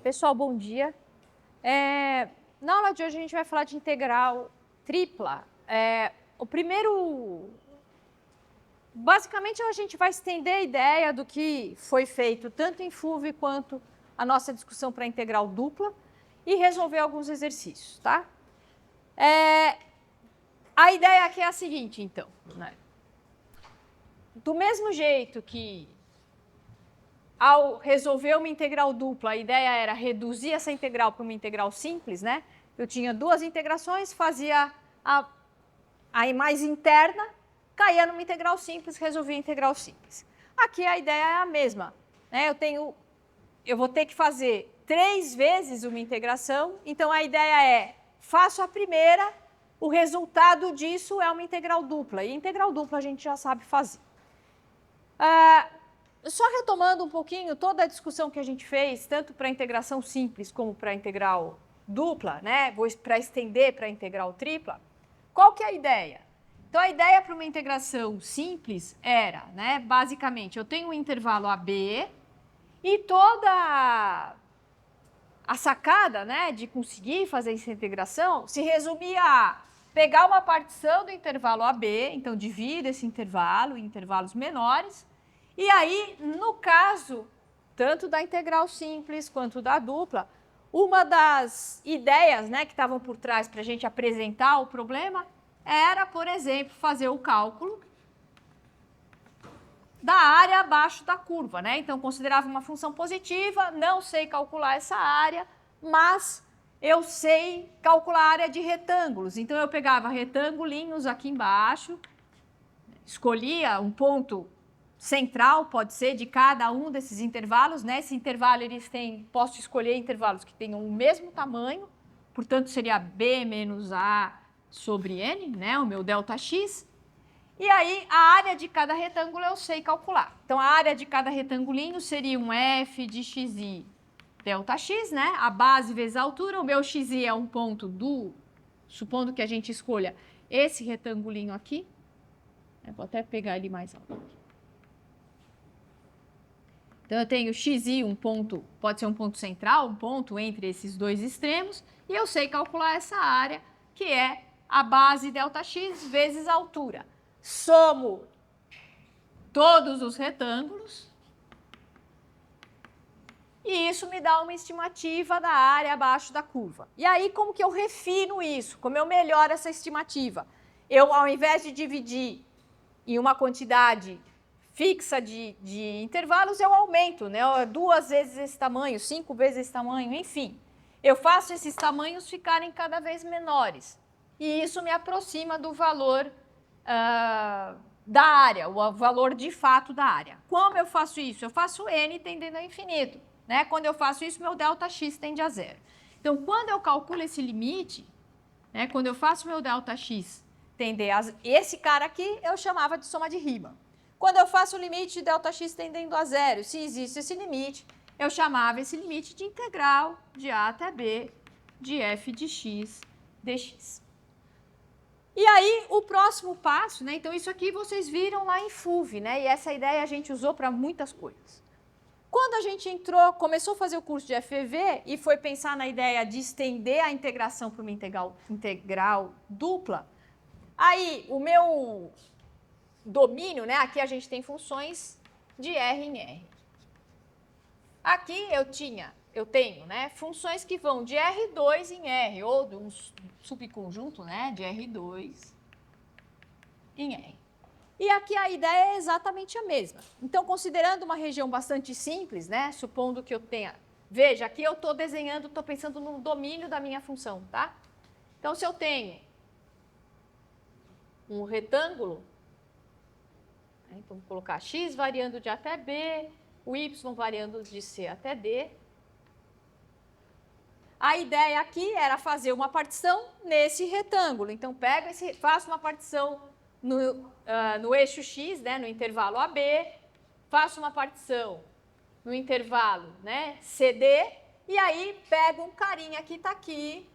Pessoal, bom dia. Na aula de hoje a gente vai falar de integral tripla. Basicamente a gente vai estender a ideia do que foi feito tanto em FUV quanto a nossa discussão para integral dupla e resolver alguns exercícios, tá? A ideia aqui é a seguinte, então, né? Do mesmo jeito que ao resolver uma integral dupla, a ideia era reduzir essa integral para uma integral simples, né? Eu tinha duas integrações, fazia a mais interna, caía numa integral simples, resolvia a integral simples. Aqui a ideia é a mesma, né? Eu vou ter que fazer 3 vezes uma integração, então a ideia é, faço a primeira, o resultado disso é uma integral dupla, e integral dupla a gente já sabe fazer. Só retomando um pouquinho toda a discussão que a gente fez, tanto para a integração simples como para a integral dupla, né? Vou para estender para a integral tripla. Qual que é a ideia? Então, a ideia para uma integração simples era, né, basicamente, eu tenho um intervalo AB e toda a sacada, né, de conseguir fazer essa integração se resumia a pegar uma partição do intervalo AB, então divido esse intervalo em intervalos menores, e aí, no caso, tanto da integral simples quanto da dupla, uma das ideias, né, que estavam por trás para a gente apresentar o problema era, por exemplo, fazer o cálculo da área abaixo da curva, né? Então, considerava uma função positiva, não sei calcular essa área, mas eu sei calcular a área de retângulos. Então, eu pegava retangulinhos aqui embaixo, escolhia um ponto central, pode ser, de cada um desses intervalos, né? Esse intervalo, posso escolher intervalos que tenham o mesmo tamanho, portanto, seria B menos A sobre N, né? O meu ΔX. E aí, a área de cada retângulo eu sei calcular. Então, a área de cada retangulinho seria um F de xi ΔX, né? A base vezes a altura. O meu xi é um ponto supondo que a gente escolha esse retangulinho aqui. Eu vou até pegar ele mais alto aqui. Então, eu tenho xi, um ponto, pode ser um ponto central, um ponto entre esses dois extremos, e eu sei calcular essa área, que é a base ΔX vezes a altura. Somo todos os retângulos, e isso me dá uma estimativa da área abaixo da curva. E aí, como que eu refino isso? Como eu melhoro essa estimativa? Eu, ao invés de dividir em uma quantidade fixa de intervalos, eu aumento, né? 2 vezes esse tamanho, 5 vezes esse tamanho, enfim. Eu faço esses tamanhos ficarem cada vez menores. E isso me aproxima do valor da área, o valor de fato da área. Como eu faço isso? Eu faço n tendendo ao infinito, né? Quando eu faço isso, meu ΔX tende a zero. Então, quando eu calculo esse limite, né, quando eu faço meu ΔX tender a esse cara aqui, eu chamava de soma de Riemann. Quando eu faço o limite de ΔX tendendo a zero, se existe esse limite, eu chamava esse limite de integral de A até B de f de x dx. E aí, o próximo passo, né? Então, isso aqui vocês viram lá em FUV, né? E essa ideia a gente usou para muitas coisas. Quando a gente começou a fazer o curso de FEV e foi pensar na ideia de estender a integração para uma integral dupla, aí o meu domínio, né? Aqui a gente tem funções de R em R. Aqui eu tenho, né, funções que vão de R2 em R, ou de um subconjunto, né, de R2 em R. E aqui a ideia é exatamente a mesma. Então, considerando uma região bastante simples, né, supondo que eu tenha... Veja, aqui eu estou desenhando, estou pensando no domínio da minha função, tá? Então, se eu tenho um retângulo, então vou colocar x variando de A até B, o y variando de C até D. A ideia aqui era fazer uma partição nesse retângulo. Então, faço uma partição no eixo x, né, no intervalo AB, faço uma partição no intervalo, né, CD, e aí pego um carinha que está aqui,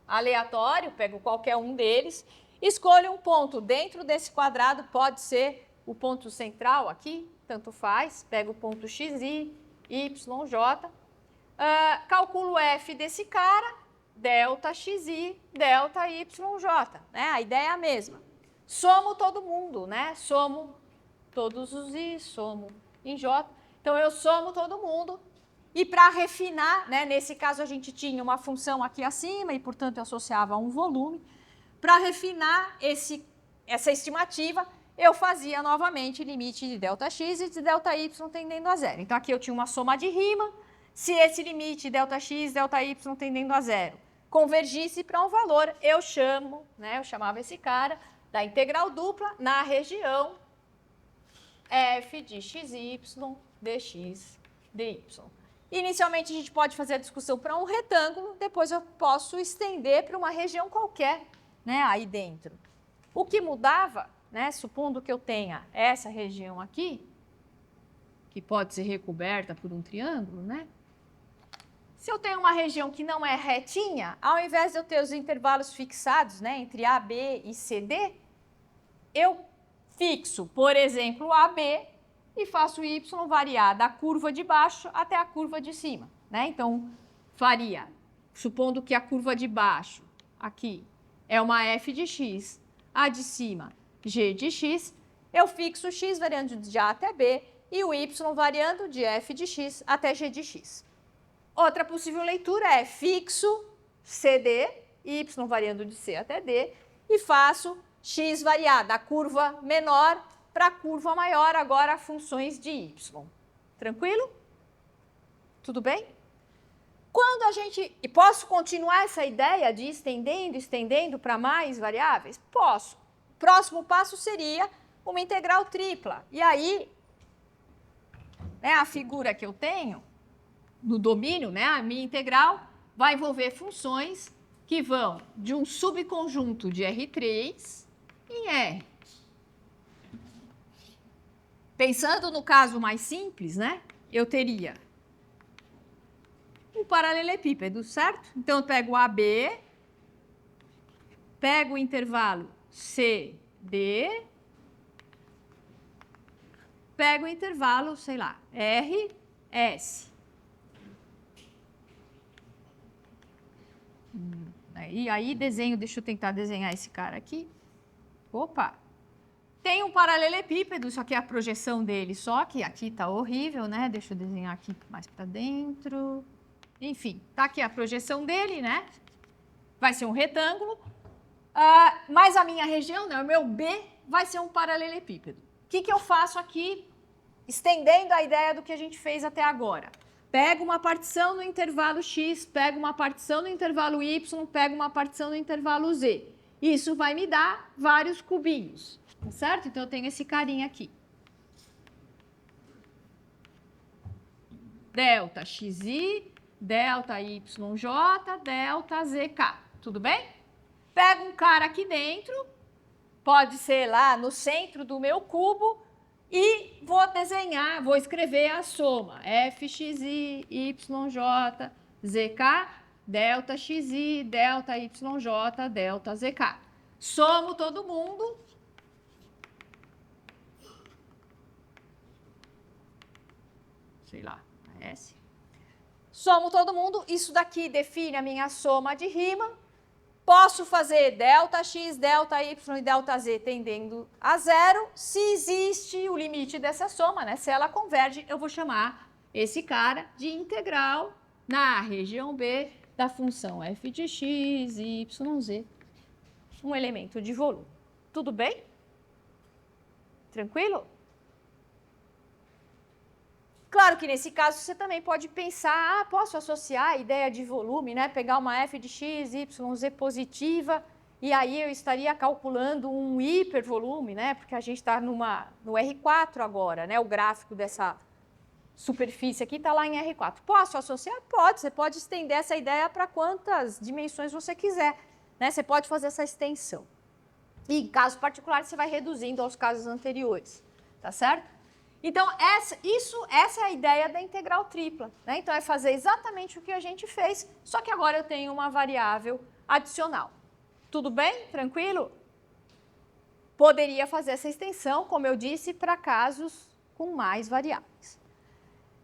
aleatório, pego qualquer um deles, escolho um ponto dentro desse quadrado, pode ser o ponto central aqui, tanto faz, pego o ponto xi, yj, calculo f desse cara, delta xi, delta yj, né? A ideia é a mesma. Somo todo mundo, né? Somo todos os i, somo em j. Então, eu somo todo mundo. E para refinar, né? Nesse caso, a gente tinha uma função aqui acima e, portanto, eu associava a um volume. Para refinar essa estimativa, eu fazia novamente limite de ΔX e de ΔY tendendo a zero. Então, aqui eu tinha uma soma de Riemann. Se esse limite ΔX, ΔY tendendo a zero convergisse para um valor, eu chamava esse cara da integral dupla na região f de xy, dx, dy. Inicialmente, a gente pode fazer a discussão para um retângulo, depois eu posso estender para uma região qualquer, né, aí dentro. O que mudava, né, supondo que eu tenha essa região aqui, que pode ser recoberta por um triângulo, né? Se eu tenho uma região que não é retinha, ao invés de eu ter os intervalos fixados, né, entre A, B e CD, eu fixo, por exemplo, AB e faço y variar da curva de baixo até a curva de cima, né? Então, faria, supondo que a curva de baixo, aqui, é uma f de x, a de cima, g de x, eu fixo x variando de A até B e o y variando de f de x até g de x. Outra possível leitura é fixo CD, y variando de C até D, e faço x variar da curva menor para a curva maior, agora funções de y. Tranquilo? Tudo bem? Quando a gente... E posso continuar essa ideia de estendendo para mais variáveis? Posso. O próximo passo seria uma integral tripla. E aí, né, a figura que eu tenho no domínio, né, a minha integral, vai envolver funções que vão de um subconjunto de R3 em R. Pensando no caso mais simples, né, eu teria um paralelepípedo, certo? Então, eu pego AB, pego o intervalo CD, pego o intervalo, sei lá, RS. E aí desenho, deixa eu tentar desenhar esse cara aqui. Opa! Tem um paralelepípedo, isso aqui é a projeção dele, só que aqui está horrível, né? Deixa eu desenhar aqui mais para dentro. Enfim, tá aqui a projeção dele, né? Vai ser um retângulo. Mas a minha região, né, o meu B, vai ser um paralelepípedo. O que eu faço aqui, estendendo a ideia do que a gente fez até agora? Pego uma partição no intervalo x, pego uma partição no intervalo y, pego uma partição no intervalo z. Isso vai me dar vários cubinhos, tá certo? Então, eu tenho esse carinha aqui. Delta xi, delta yj, delta zk. Tudo bem? Pego um cara aqui dentro, pode ser lá no centro do meu cubo, e vou desenhar, vou escrever a soma fxi, yj, zk, delta xi, delta yj, delta zk. Somo todo mundo. Sei lá, S. Somo todo mundo. Isso daqui define a minha soma de Riemann. Posso fazer ΔX, ΔY e ΔZ tendendo a zero. Se existe o limite dessa soma, né? Se ela converge, eu vou chamar esse cara de integral na região B da função f de x, y, z. Um elemento de volume. Tudo bem? Tranquilo? Claro que nesse caso você também pode pensar, posso associar a ideia de volume, né? Pegar uma f de x, y, z positiva, e aí eu estaria calculando um hipervolume, né? Porque a gente está no R4 agora, né? O gráfico dessa superfície aqui está lá em R4. Posso associar? Pode. Você pode estender essa ideia para quantas dimensões você quiser, né? Você pode fazer essa extensão. E em casos particulares você vai reduzindo aos casos anteriores, tá certo? Então, essa é a ideia da integral tripla, né? Então, é fazer exatamente o que a gente fez, só que agora eu tenho uma variável adicional. Tudo bem? Tranquilo? Poderia fazer essa extensão, como eu disse, para casos com mais variáveis.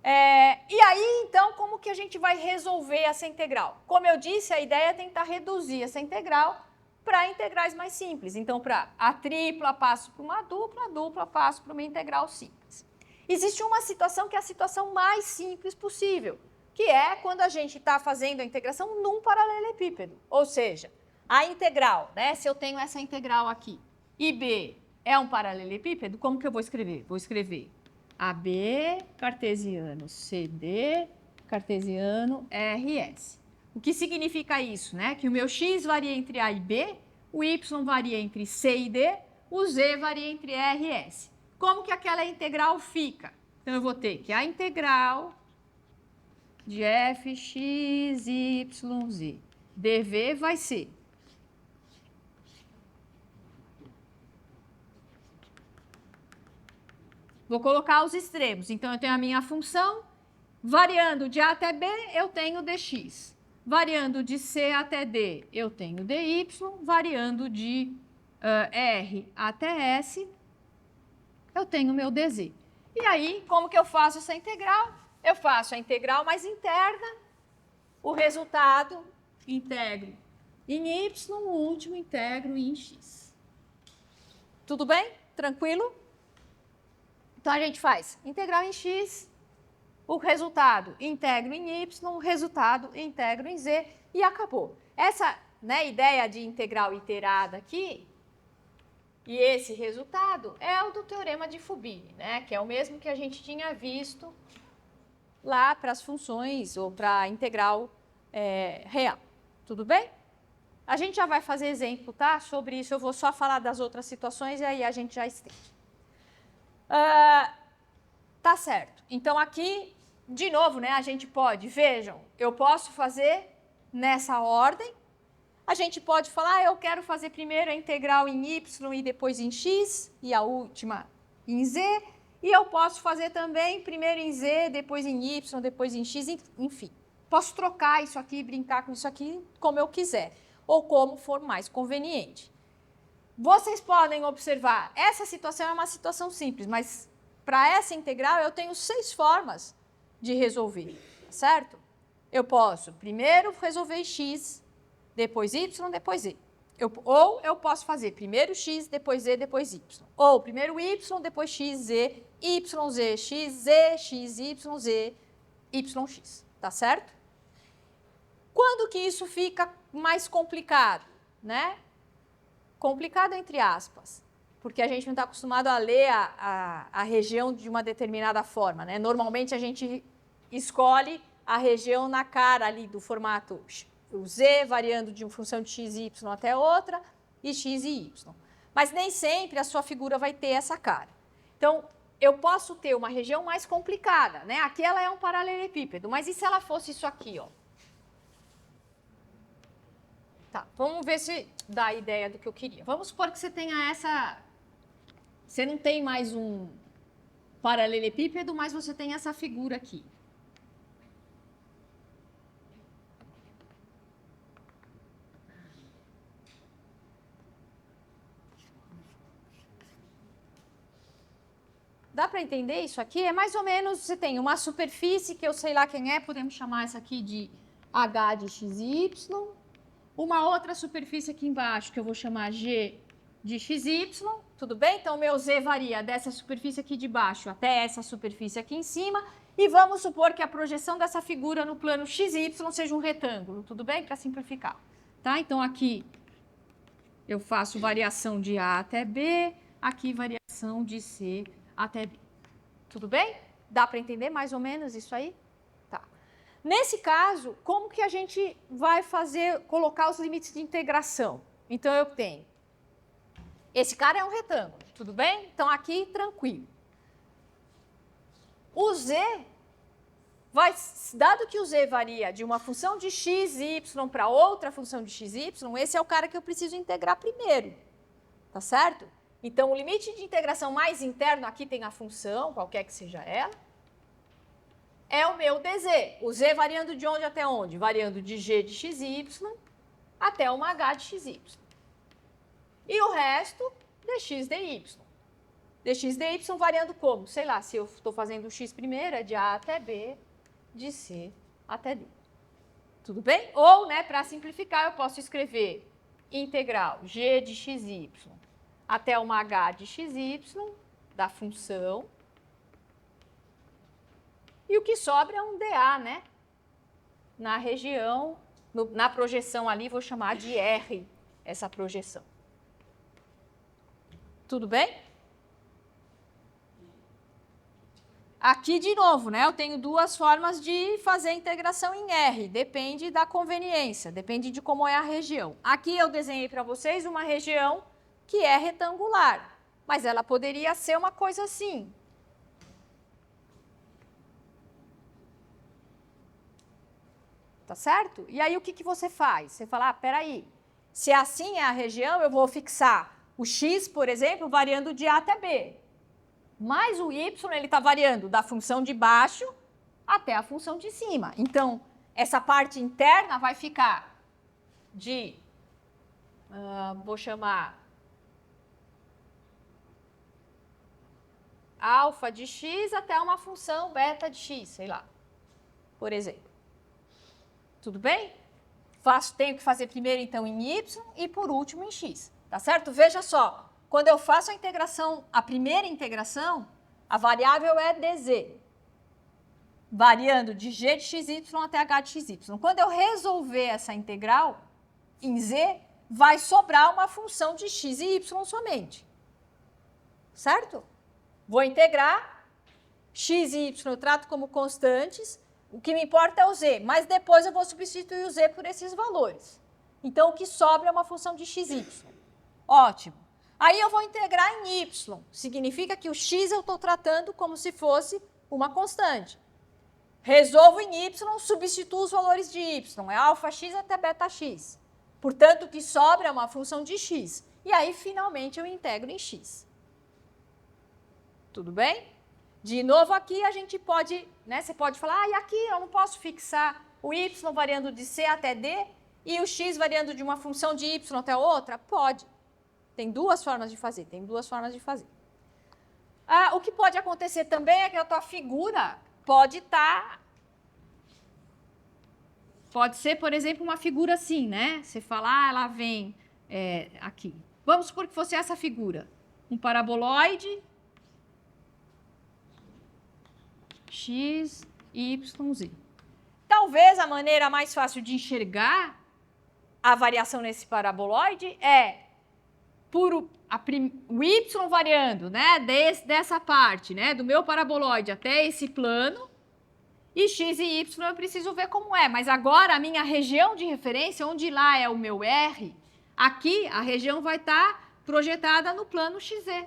E aí, então, como que a gente vai resolver essa integral? Como eu disse, a ideia é tentar reduzir essa integral para integrais mais simples. Então, para a tripla, passo para uma dupla, a dupla, passo para uma integral simples. Existe uma situação que é a situação mais simples possível, que é quando a gente está fazendo a integração num paralelepípedo. Ou seja, a integral, né? Se eu tenho essa integral aqui, e B é um paralelepípedo, como que eu vou escrever? Vou escrever AB, cartesiano, CD, cartesiano, RS. O que significa isso, né? Que o meu x varia entre A e B, o y varia entre C e D, o z varia entre R e S. Como que aquela integral fica? Então, eu vou ter que a integral de f, x, y, z dv vai ser vou colocar os extremos. Então, eu tenho a minha função, variando de A até B, eu tenho dx. Variando de C até D, eu tenho dy. Variando de R até S, eu tenho meu dz. E aí, como que eu faço essa integral? Eu faço a integral mais interna, o resultado integro em y, o último integro em x. Tudo bem? Tranquilo? Então, a gente faz integral em x, o resultado integro em y, o resultado integro em z e acabou. Essa, né, ideia de integral iterada aqui, e esse resultado é o do teorema de Fubini, né, que é o mesmo que a gente tinha visto lá para as funções ou para a integral real. Tudo bem? A gente já vai fazer exemplo, tá? Sobre isso eu vou só falar das outras situações e aí a gente já estende. Tá certo. Então, aqui, de novo, né, a gente pode, vejam, eu posso fazer nessa ordem. A gente pode falar, eu quero fazer primeiro a integral em y e depois em x, e a última em z. E eu posso fazer também primeiro em z, depois em y, depois em x, enfim. Posso trocar isso aqui, brincar com isso aqui, como eu quiser, ou como for mais conveniente. Vocês podem observar, essa situação é uma situação simples, mas para essa integral eu tenho 6 formas de resolver, certo? Eu posso primeiro resolver x, depois y, depois z. Ou eu posso fazer primeiro x, depois z, depois y. Ou primeiro y, depois x, z, y, z, x, z, x, y, z, yx. Tá certo? Quando que isso fica mais complicado, né? Complicado entre aspas, porque a gente não está acostumado a ler a região de uma determinada forma, né? Normalmente a gente escolhe a região na cara ali do formato o z variando de uma função de x e y até outra e x e y. Mas nem sempre a sua figura vai ter essa cara. Então, eu posso ter uma região mais complicada, né? Aqui ela é um paralelepípedo, mas e se ela fosse isso aqui, ó? Tá, vamos ver se dá a ideia do que eu queria. Vamos supor que você tenha essa... Você não tem mais um paralelepípedo, mas você tem essa figura aqui. Dá para entender isso aqui? É mais ou menos, você tem uma superfície que eu sei lá quem é, podemos chamar essa aqui de H de xy. Uma outra superfície aqui embaixo, que eu vou chamar G de xy, tudo bem? Então, meu z varia dessa superfície aqui de baixo até essa superfície aqui em cima. E vamos supor que a projeção dessa figura no plano xy seja um retângulo, tudo bem? Para simplificar. Tá? Então, aqui eu faço variação de A até B, aqui variação de C até B. Tudo bem? Dá para entender mais ou menos isso aí? Nesse caso, como que a gente vai colocar os limites de integração? Então, eu tenho, esse cara é um retângulo, tudo bem? Então, aqui, tranquilo. O z, dado que o z varia de uma função de x, y para outra função de x, y, esse é o cara que eu preciso integrar primeiro, tá certo? Então, o limite de integração mais interno, aqui tem a função, qualquer que seja ela, é o meu dz. O z variando de onde até onde? Variando de g de xy até uma h de xy. E o resto, dx dy. dx dy variando como? Sei lá, se eu estou fazendo x primeiro, é de A até B, de C até D. Tudo bem? Ou, né, para simplificar, eu posso escrever integral g de xy até uma h de xy da função. E o que sobra é um dA, né? Na região, na projeção ali, vou chamar de R essa projeção. Tudo bem? Aqui, de novo, né, eu tenho duas formas de fazer a integração em R. Depende da conveniência, depende de como é a região. Aqui eu desenhei para vocês uma região que é retangular, mas ela poderia ser uma coisa assim. Tá certo? E aí o que você faz? Você fala, peraí, se assim é a região, eu vou fixar o x, por exemplo, variando de A até B. Mas o y, ele está variando da função de baixo até a função de cima. Então, essa parte interna vai ficar de, vou chamar, alfa de x até uma função beta de x, sei lá, por exemplo. Tudo bem? Tenho que fazer primeiro, então, em y e, por último, em x. Tá certo? Veja só, quando eu faço a integração, a primeira integração, a variável é dz, variando de g de xy até h de xy. Quando eu resolver essa integral, em z, vai sobrar uma função de x e y somente. Certo? Vou integrar, x e y eu trato como constantes, o que me importa é o z, mas depois eu vou substituir o z por esses valores. Então, o que sobra é uma função de xy. Ótimo. Aí eu vou integrar em y. Significa que o x eu estou tratando como se fosse uma constante. Resolvo em y, substituo os valores de y. É alfa x até beta x. Portanto, o que sobra é uma função de x. E aí, finalmente, eu integro em x. Tudo bem? De novo, aqui a gente pode, né, você pode falar, e aqui eu não posso fixar o y variando de C até D e o x variando de uma função de y até outra? Pode. Tem duas formas de fazer, o que pode acontecer também é que a tua figura pode ser, por exemplo, uma figura assim, né? Você fala, ela vem aqui. Vamos supor que fosse essa figura. Um paraboloide x, y, z. Talvez a maneira mais fácil de enxergar a variação nesse paraboloide é por o y variando, né, dessa parte, né, do meu paraboloide até esse plano, e x e y eu preciso ver como é. Mas agora a minha região de referência, onde lá é o meu R, aqui a região vai estar projetada no plano XZ.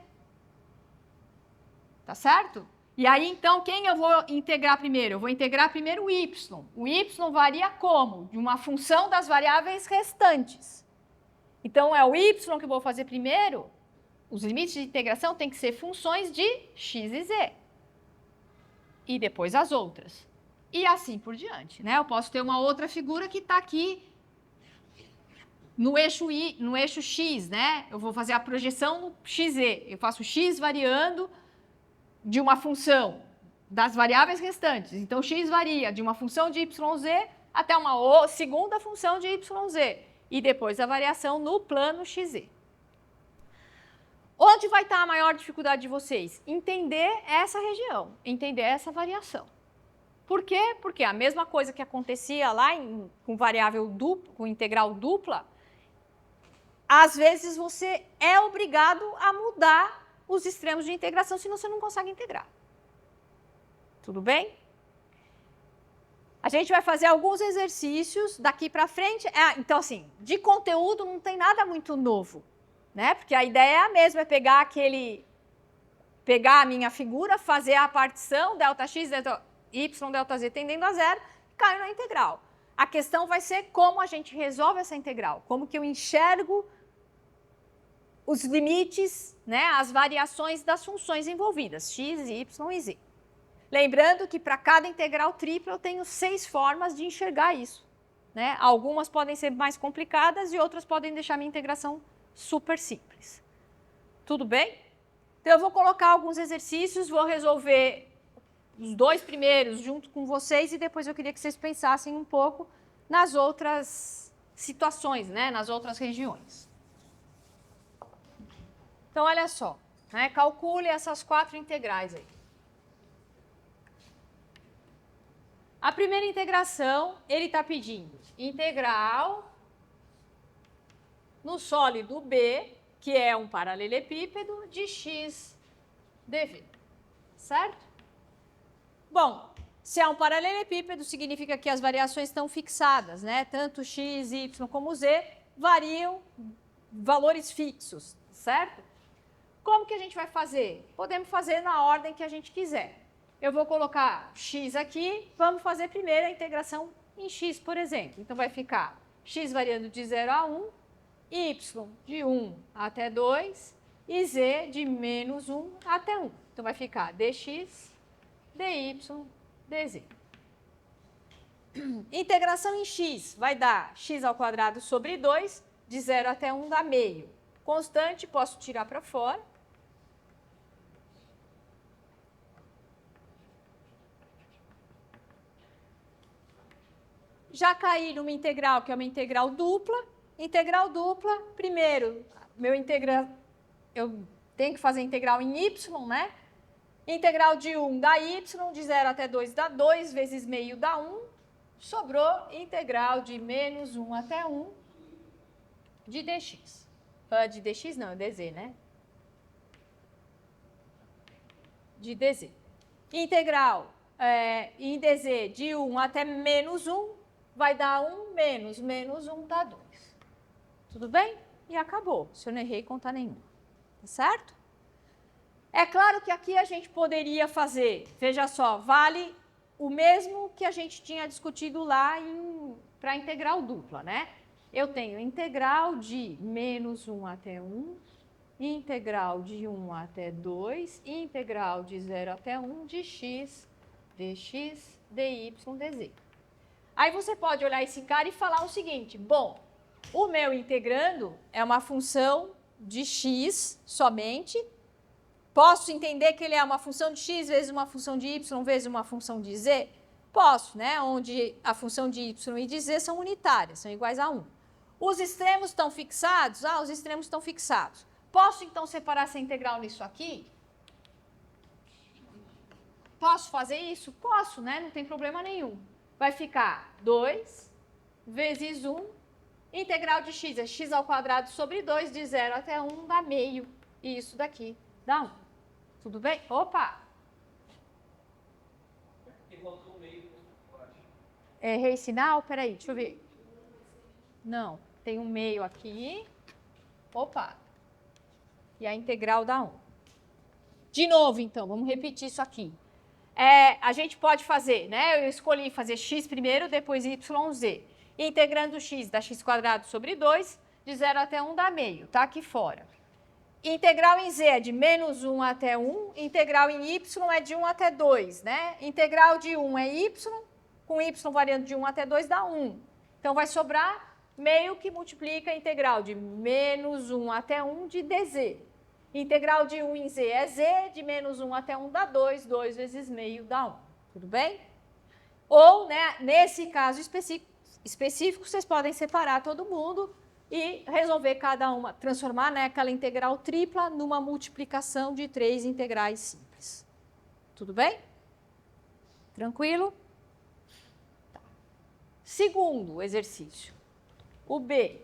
Tá certo? E aí, então, quem eu vou integrar primeiro? Eu vou integrar primeiro o y. O y varia como? De uma função das variáveis restantes. Então, é o y que eu vou fazer primeiro. Os limites de integração têm que ser funções de x e z. E depois as outras. E assim por diante, né? Eu posso ter uma outra figura que está aqui no eixo x, né? Eu vou fazer a projeção no xz. Eu faço x variando de uma função das variáveis restantes. Então, x varia de uma função de yz até uma segunda função de yz. E depois a variação no plano xz. Onde vai estar a maior dificuldade de vocês? Entender essa região, entender essa variação. Por quê? Porque a mesma coisa que acontecia lá com variável dupla, com integral dupla, às vezes você é obrigado a mudar os extremos de integração, senão você não consegue integrar. Tudo bem? A gente vai fazer alguns exercícios daqui para frente. Então, assim, de conteúdo não tem nada muito novo, né? Porque a ideia é a mesma, é pegar a minha figura, fazer a partição, Δx, y, Δz tendendo a zero, e cair na integral. A questão vai ser como a gente resolve essa integral, como que eu enxergo os limites, né, as variações das funções envolvidas, x, y e z. Lembrando que para cada integral tripla eu tenho 6 formas de enxergar isso, né? Algumas podem ser mais complicadas e outras podem deixar minha integração super simples. Tudo bem? Então, eu vou colocar alguns exercícios, vou resolver os 2 primeiros junto com vocês e depois eu queria que vocês pensassem um pouco nas outras situações, né? Nas outras regiões. Então, olha só, né? Calcule essas 4 integrais aí. A primeira integração, ele está pedindo integral no sólido B, que é um paralelepípedo, de x dv, certo? Bom, se é um paralelepípedo, significa que as variações estão fixadas, né? Tanto x, y como z variam valores fixos, certo? Como que a gente vai fazer? Podemos fazer na ordem que a gente quiser. Eu vou colocar x aqui, vamos fazer primeiro a integração em x, por exemplo. Então, vai ficar x variando de 0 a 1, y de 1 até 2 e z de menos 1 até 1. Então, vai ficar dx, dy, dz. Integração em x vai dar x ao quadrado sobre 2, de 0 até 1 dá meio. Constante, posso tirar para fora. Já caí numa integral, que é uma integral dupla. Integral dupla, primeiro, eu tenho que fazer integral em y, né? Integral de 1 dá y, de 0 até 2 dá 2, vezes meio dá 1. Sobrou integral de menos 1 até 1 de dx. De dx não, é dz, né? De dz. Integral em dz de 1 até menos 1 vai dar 1 menos 1 dá 2. Tudo bem? E acabou. Se eu não errei conta nenhuma. Tá certo? É claro que aqui a gente poderia fazer, veja só, vale o mesmo que a gente tinha discutido lá para a integral dupla, né? Eu tenho integral de menos 1 até 1, integral de 1 até 2, integral de 0 até 1 de x, dx, dy, dz. Aí você pode olhar esse cara e falar o seguinte, bom, o meu integrando é uma função de x somente. Posso entender que ele é uma função de x vezes uma função de y vezes uma função de z? Posso, né? Onde a função de y e de z são unitárias, são iguais a 1. Os extremos estão fixados? Ah, os extremos estão fixados. Posso, então, separar essa integral nisso aqui? Posso fazer isso? Posso, né? Não tem problema nenhum. Vai ficar 2 vezes 1, integral de x é x ao quadrado sobre 2, de 0 até 1 dá meio. E isso daqui dá 1. Tudo bem? Opa! Errei sinal? Peraí, deixa eu ver. Não, tem um meio aqui. Opa! E a integral dá 1. De novo, então, vamos repetir isso aqui. A gente pode fazer, né? Eu escolhi fazer x primeiro, depois yz. Integrando x dá x² sobre 2, de 0 até 1 dá meio, tá aqui fora. Integral em z é de menos 1 até 1, integral em y é de 1 até 2, né? Integral de 1 é y, com y variando de 1 até 2 dá 1. Então, vai sobrar meio que multiplica a integral de menos 1 até 1 de dz. Integral de 1 em z é z, de menos 1 até 1 dá 2, 2 vezes meio dá 1. Tudo bem? Ou, né, nesse caso específico, vocês podem separar todo mundo e resolver cada uma, transformar, né, aquela integral tripla numa multiplicação de 3 integrais simples. Tudo bem? Tranquilo? Tá. Segundo exercício, o B.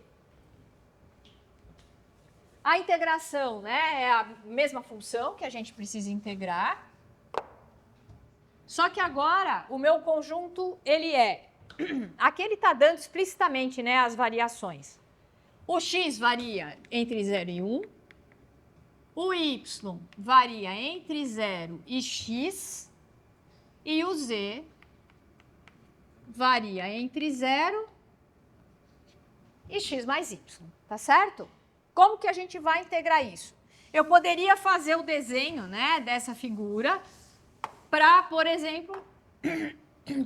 A integração, né, é a mesma função que a gente precisa integrar, só que agora o meu conjunto, ele é, aqui ele está dando explicitamente, né, as variações. O x varia entre 0 e 1, o y varia entre 0 e x, e o z varia entre 0 e x mais y, tá certo? Como que a gente vai integrar isso? Eu poderia fazer o desenho, né, dessa figura para, por exemplo,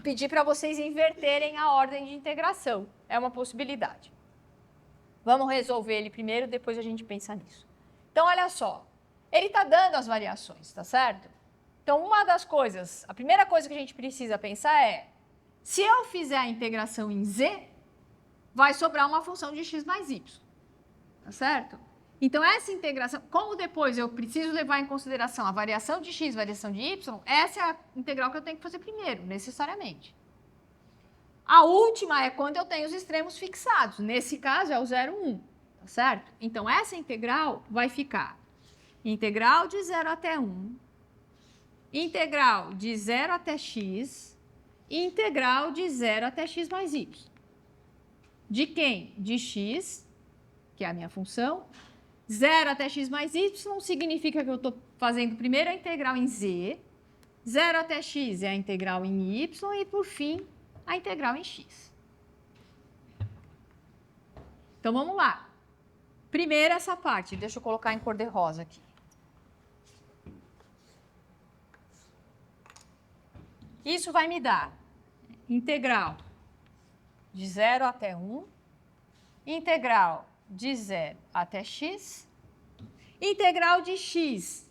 pedir para vocês inverterem a ordem de integração. É uma possibilidade. Vamos resolver ele primeiro, depois a gente pensa nisso. Então, olha só. ele está dando as variações, tá certo? Então, uma das coisas, a primeira coisa que a gente precisa pensar é, se eu fizer a integração em z, vai sobrar uma função de x mais y, tá certo? Então, essa integração, como depois eu preciso levar em consideração a variação de x, variação de y, essa é a integral que eu tenho que fazer primeiro, necessariamente. A última é quando eu tenho os extremos fixados. Nesse caso, é o 0, 1, tá certo? Então, essa integral vai ficar integral de 0 até 1, integral de 0 até x, e integral de 0 até x mais y. De quem? De x, que é a minha função. 0 até x mais y significa que eu estou fazendo primeiro a integral em z, 0 até x é a integral em y e, por fim, a integral em x. Então, vamos lá. Primeiro essa parte, deixa eu colocar em cor de rosa aqui. Isso vai me dar integral de 0 até 1, integral de 0 até x, integral de x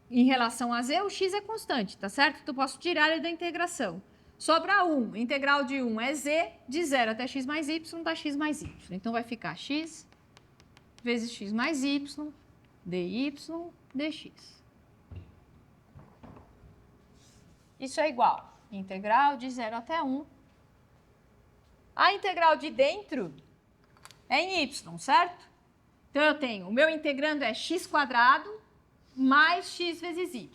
em relação a z, o x é constante, tá certo? Então, eu posso tirar ele da integração. Sobra 1, integral de 1 é z, de 0 até x mais y dá x mais y. Então, vai ficar x vezes x mais y, dy, dx. Isso é igual a integral de 0 até 1. A integral de dentro é em y, certo? Então, eu tenho, o meu integrando é x² mais x vezes y.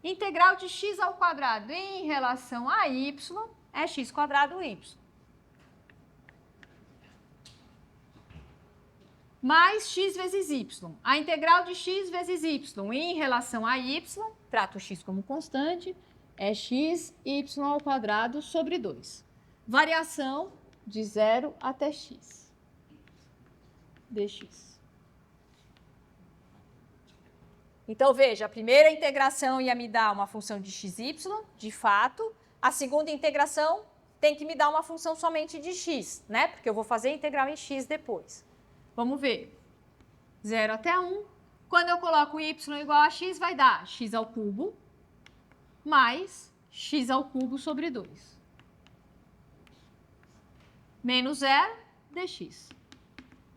Integral de x ao quadrado em relação a y é x² y. Mais x vezes y. A integral de x vezes y em relação a y, trato o x como constante, é x y ao quadrado sobre 2. Variação de 0 até x dx. Então, veja, a primeira integração ia me dar uma função de xy, de fato. A segunda integração tem que me dar uma função somente de x, né? Porque eu vou fazer a integral em x depois. Vamos ver. 0 até 1. Quando eu coloco y igual a x, vai dar x ao cubo mais x ao cubo sobre 2. Menos 0, dx.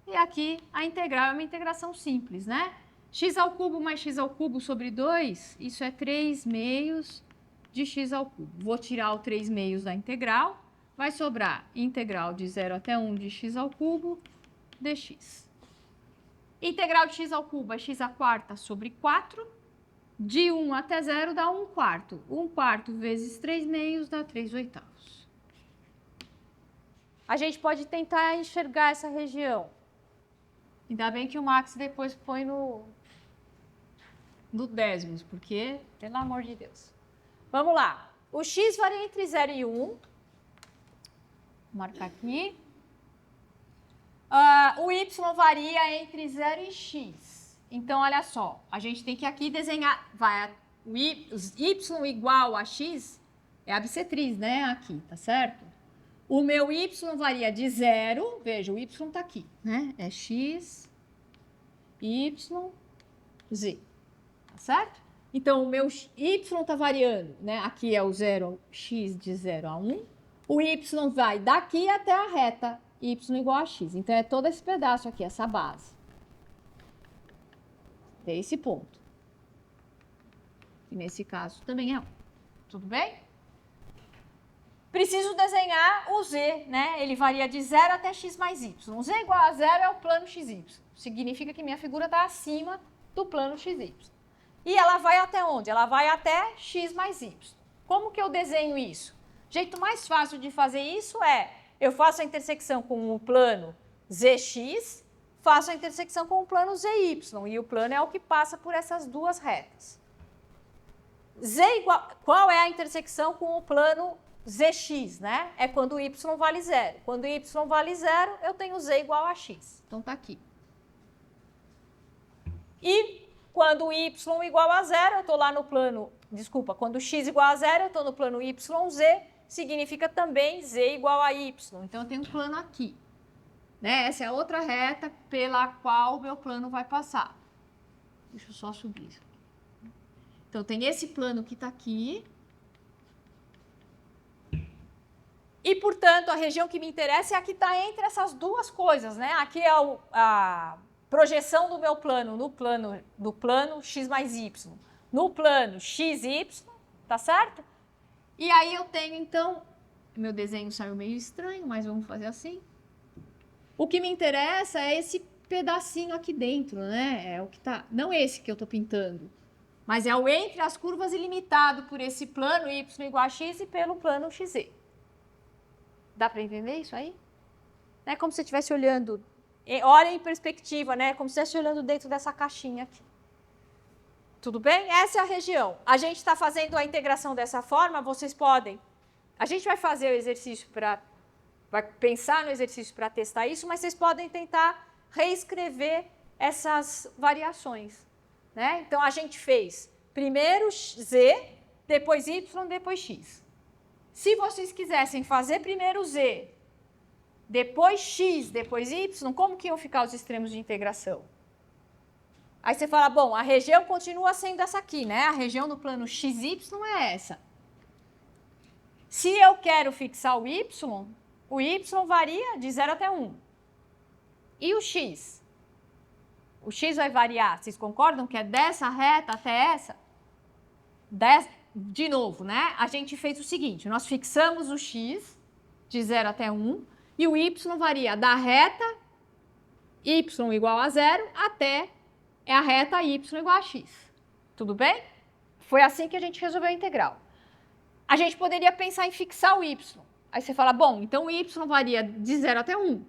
E aqui a integral é uma integração simples, né? X ao cubo mais x ao cubo sobre 2, isso é 3 meios de x ao cubo. Vou tirar o 3 meios da integral, vai sobrar integral de 0 até 1 de x ao cubo dx. Integral de x ao cubo é x² sobre 4, de 1 até 0 dá 1/4. 1/4 vezes 3 meios dá 3/8. A gente pode tentar enxergar essa região. Ainda bem que o Max depois põe no décimos, porque, pelo amor de Deus. Vamos lá. O x varia entre 0 e 1. Vou marcar aqui. O y varia entre 0 e x. Então, olha só. A gente tem que aqui desenhar. O y igual a x é a bissetriz, né? Aqui, tá certo? O meu y varia de 0. Veja, o y está aqui, né? É x, y, z. Certo? Então, o meu y está variando, né? Aqui é o 0, x de 0 a 1. O y vai daqui até a reta y igual a x. Então, é todo esse pedaço aqui, essa base. Até esse ponto. E nesse caso também é 1. Tudo bem? Preciso desenhar o z, né? Ele varia de 0 até x mais y. O z igual a 0 é o plano xy. Significa que minha figura está acima do plano xy. E ela vai até onde? Ela vai até x mais y. Como que eu desenho isso? O jeito mais fácil de fazer isso é, eu faço a intersecção com o plano zx, faço a intersecção com o plano zy, e o plano é o que passa por essas duas retas. Qual é a intersecção com o plano zx, né? É quando o y vale 0. Quando o y vale 0, eu tenho z igual a x. Então, tá aqui. E quando o y igual a 0, eu estou lá no plano... Desculpa, quando o x igual a 0, eu estou no plano yz, significa também z igual a y. Então, eu tenho um plano aqui. Né? Essa é a outra reta pela qual o meu plano vai passar. Deixa eu só subir isso aqui. Então, tem esse plano que está aqui. E, portanto, a região que me interessa é a que está entre essas duas coisas, né? Aqui é a projeção do meu plano no plano x mais y, no plano xy, tá certo? E aí eu tenho, então, meu desenho saiu meio estranho, mas vamos fazer assim. O que me interessa é esse pedacinho aqui dentro, né? É o que tá, não esse que eu estou pintando, mas é o entre as curvas ilimitado por esse plano y igual a x e pelo plano xz. Dá para entender isso aí? É como se você estivesse olhando, olha em perspectiva, né? Como se estivesse olhando dentro dessa caixinha aqui. Tudo bem? Essa é a região. A gente está fazendo a integração dessa forma, vocês podem. A gente vai fazer o exercício vai pensar no exercício para testar isso, mas vocês podem tentar reescrever essas variações, né? Então, a gente fez primeiro z, depois y, depois x. Se vocês quisessem fazer primeiro z, depois x, depois y, como que iam ficar os extremos de integração? Aí você fala, bom, a região continua sendo essa aqui, né? A região no plano xy é essa. Se eu quero fixar o y varia de 0 até 1. E o x? O x vai variar, vocês concordam que é dessa reta até essa? De novo, né? A gente fez o seguinte, nós fixamos o x de 0 até 1 e o y varia da reta y igual a 0 até a reta y igual a x. Tudo bem? Foi assim que a gente resolveu a integral. A gente poderia pensar em fixar o y. Aí você fala, bom, então o y varia de 0 até 1.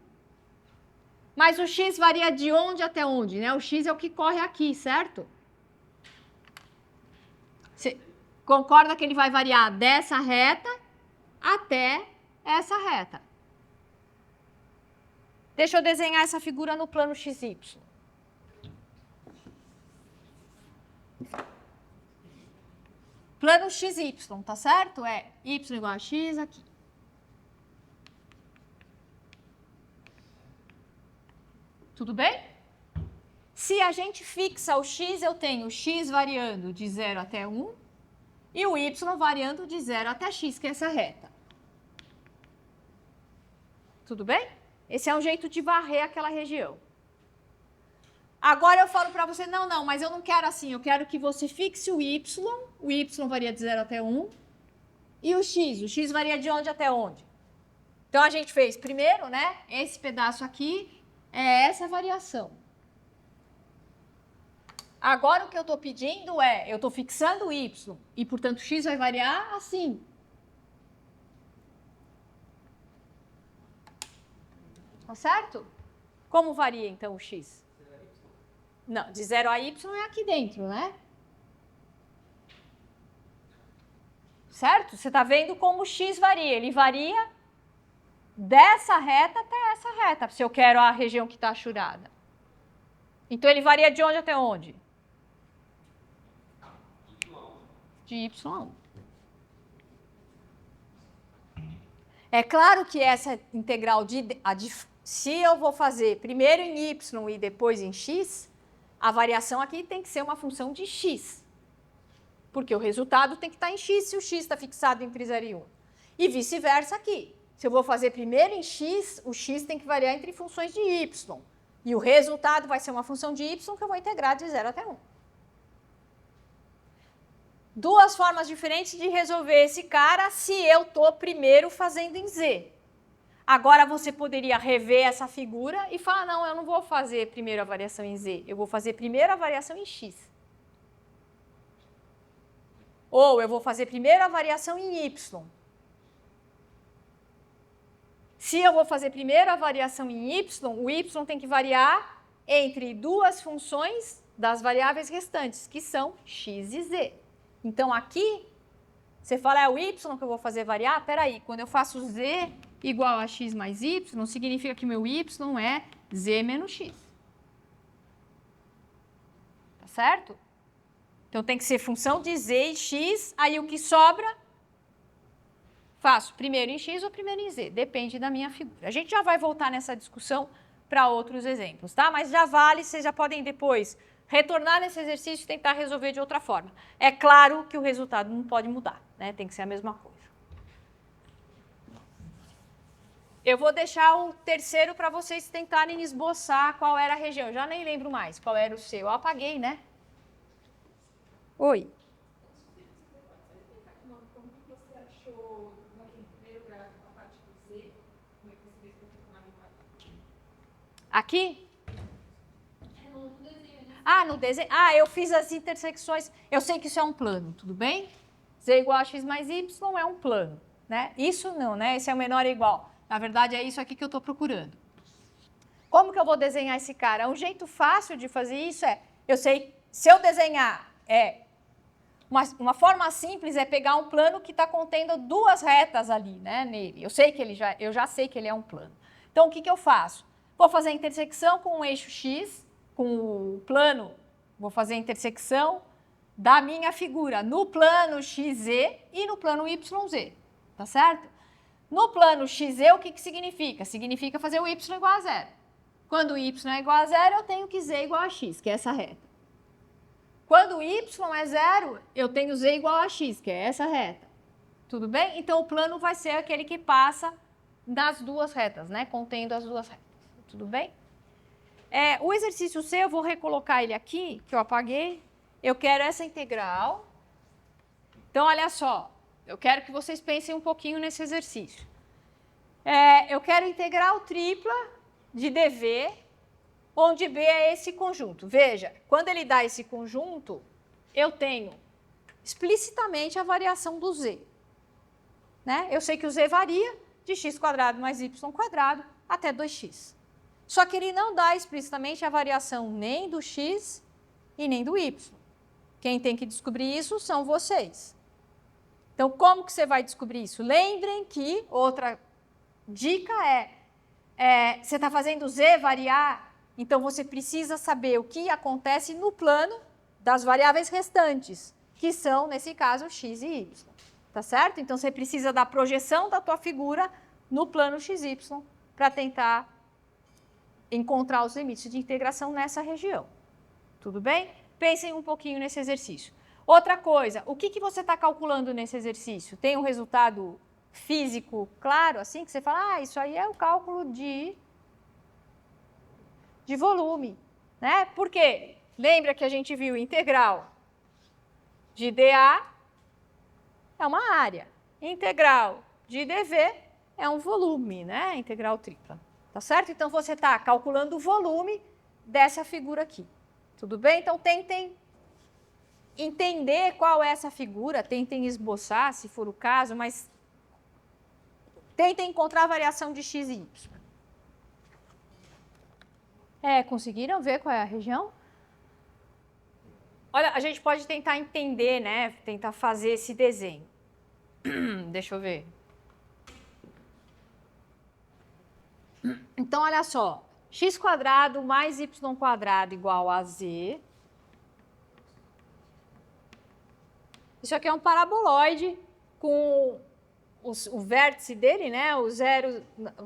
Mas o x varia de onde até onde, né? O x é o que corre aqui, certo? Você concorda que ele vai variar dessa reta até essa reta? Deixa eu desenhar essa figura no plano xy. Plano xy, tá certo? É y igual a x aqui. Tudo bem? Se a gente fixa o x, eu tenho o x variando de 0 até 1 e o y variando de 0 até x, que é essa reta. Tudo bem? Esse é um jeito de varrer aquela região. Agora eu falo para você, não, mas eu não quero assim, eu quero que você fixe o y varia de 0 até 1, e o x varia de onde até onde? Então, a gente fez primeiro, né, esse pedaço aqui é essa variação. Agora, o que eu estou pedindo é, eu estou fixando o y, e, portanto, x vai variar assim. Tá certo? Como varia, então, o x? Não, de 0 a y é aqui dentro, né? Certo? Você está vendo como o x varia. Ele varia dessa reta até essa reta, se eu quero a região que está achurada. Então, ele varia de onde até onde? De y a 1. É claro que essa integral se eu vou fazer primeiro em y e depois em x, a variação aqui tem que ser uma função de x. Porque o resultado tem que estar em x se o x está fixado entre 0 e 1. E vice-versa aqui. Se eu vou fazer primeiro em x, o x tem que variar entre funções de y. E o resultado vai ser uma função de y que eu vou integrar de 0 até 1. Duas formas diferentes de resolver esse cara se eu estou primeiro fazendo em z. Agora você poderia rever essa figura e falar, não, eu não vou fazer primeiro a variação em z, eu vou fazer primeiro a variação em x. Ou eu vou fazer primeiro a variação em y. Se eu vou fazer primeiro a variação em y, o y tem que variar entre duas funções das variáveis restantes, que são x e z. Então, aqui, você fala, é o y que eu vou fazer variar? Espera aí, quando eu faço z igual a x mais y, significa que meu y é z menos x. Tá certo? Então, tem que ser função de z e x, aí o que sobra, faço primeiro em x ou primeiro em z, depende da minha figura. A gente já vai voltar nessa discussão para outros exemplos, tá? Mas já vale, vocês já podem depois retornar nesse exercício e tentar resolver de outra forma. É claro que o resultado não pode mudar, né? Tem que ser a mesma coisa. Eu vou deixar o terceiro para vocês tentarem esboçar qual era a região. Eu já nem lembro mais qual era o seu. Eu apaguei, né? Oi. Aqui? Ah, no desenho. Ah, eu fiz as intersecções. Eu sei que isso é um plano, tudo bem? Z igual a x mais y é um plano, né? Isso não, né? Esse é o menor ou igual. Na verdade, é isso aqui que eu estou procurando. Como que eu vou desenhar esse cara? Um jeito fácil de fazer isso é, eu sei, se eu desenhar, uma forma simples é pegar um plano que está contendo duas retas ali, né, nele. Eu já sei que ele é um plano. Então, o que eu faço? Vou fazer a intersecção com o eixo x, com o plano, vou fazer a intersecção da minha figura no plano xz e no plano yz, tá certo? No plano xz, o que significa? Significa fazer o y igual a zero. Quando y é igual a zero, eu tenho que z igual a x, que é essa reta. Quando y é zero, eu tenho z igual a x, que é essa reta. Tudo bem? Então, o plano vai ser aquele que passa das duas retas, né? Contendo as duas retas. Tudo bem? O exercício C, eu vou recolocar ele aqui, que eu apaguei. Eu quero essa integral. Então, olha só. Eu quero que vocês pensem um pouquinho nesse exercício. Eu quero integral tripla de dv, onde B é esse conjunto. Veja, quando ele dá esse conjunto, eu tenho explicitamente a variação do z. Né? Eu sei que o z varia de x² mais y² até 2x. Só que ele não dá explicitamente a variação nem do x e nem do y. Quem tem que descobrir isso são vocês. Então, como que você vai descobrir isso? Lembrem que outra dica você está fazendo z variar, então você precisa saber o que acontece no plano das variáveis restantes, que são, nesse caso, x e y. Tá certo? Então, você precisa da projeção da tua figura no plano xy para tentar encontrar os limites de integração nessa região. Tudo bem? Pensem um pouquinho nesse exercício. Outra coisa, o que você está calculando nesse exercício? Tem um resultado físico claro, assim, que você fala, isso aí é o cálculo de volume, né? Por quê? Lembra que a gente viu integral de dA é uma área, integral de dV é um volume, né? Integral tripla, tá certo? Então, você está calculando o volume dessa figura aqui, tudo bem? Então, tentem entender qual é essa figura, tentem esboçar, se for o caso, mas tentem encontrar a variação de x e y. Conseguiram ver qual é a região? Olha, a gente pode tentar entender, né? Tentar fazer esse desenho. Deixa eu ver. Então, olha só. x² mais y² igual a z. Isso aqui é um paraboloide com o vértice dele, né, o zero,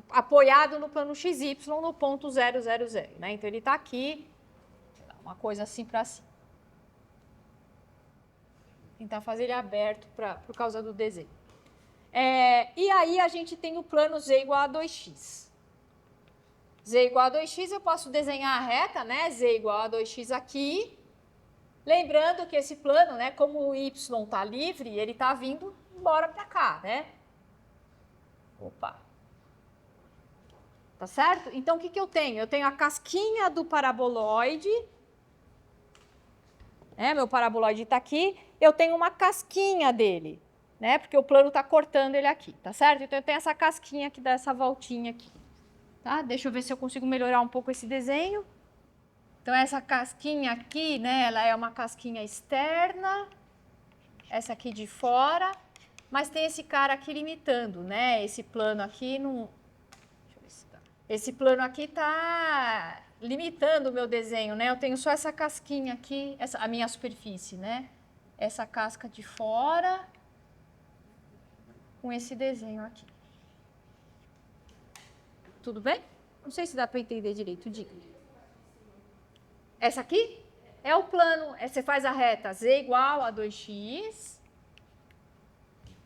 apoiado no plano XY no ponto 0, 0, 0. Né? Então, ele está aqui, uma coisa assim para cima. Tentar fazer ele aberto por causa do desenho. E aí, a gente tem o plano z igual a 2x. Z igual a 2x, eu posso desenhar a reta, né, z igual a 2x aqui. Lembrando que esse plano, né, como o y está livre, ele está vindo embora para cá, né? Opa! Tá certo? Então, o que eu tenho? Eu tenho a casquinha do paraboloide. Meu paraboloide está aqui. Eu tenho uma casquinha dele, né? Porque o plano está cortando ele aqui, tá certo? Então, eu tenho essa casquinha que dá essa voltinha aqui. Tá? Deixa eu ver se eu consigo melhorar um pouco esse desenho. Então, essa casquinha aqui, né? Ela é uma casquinha externa. Essa aqui de fora. Mas tem esse cara aqui limitando, né? Esse plano aqui não... Deixa eu ver se tá. Esse plano aqui está limitando o meu desenho, né? Eu tenho só essa casquinha aqui, a minha superfície, né? Essa casca de fora com esse desenho aqui. Tudo bem? Não sei se dá para entender direito, diga. Essa aqui? é o plano, você faz a reta z igual a 2x,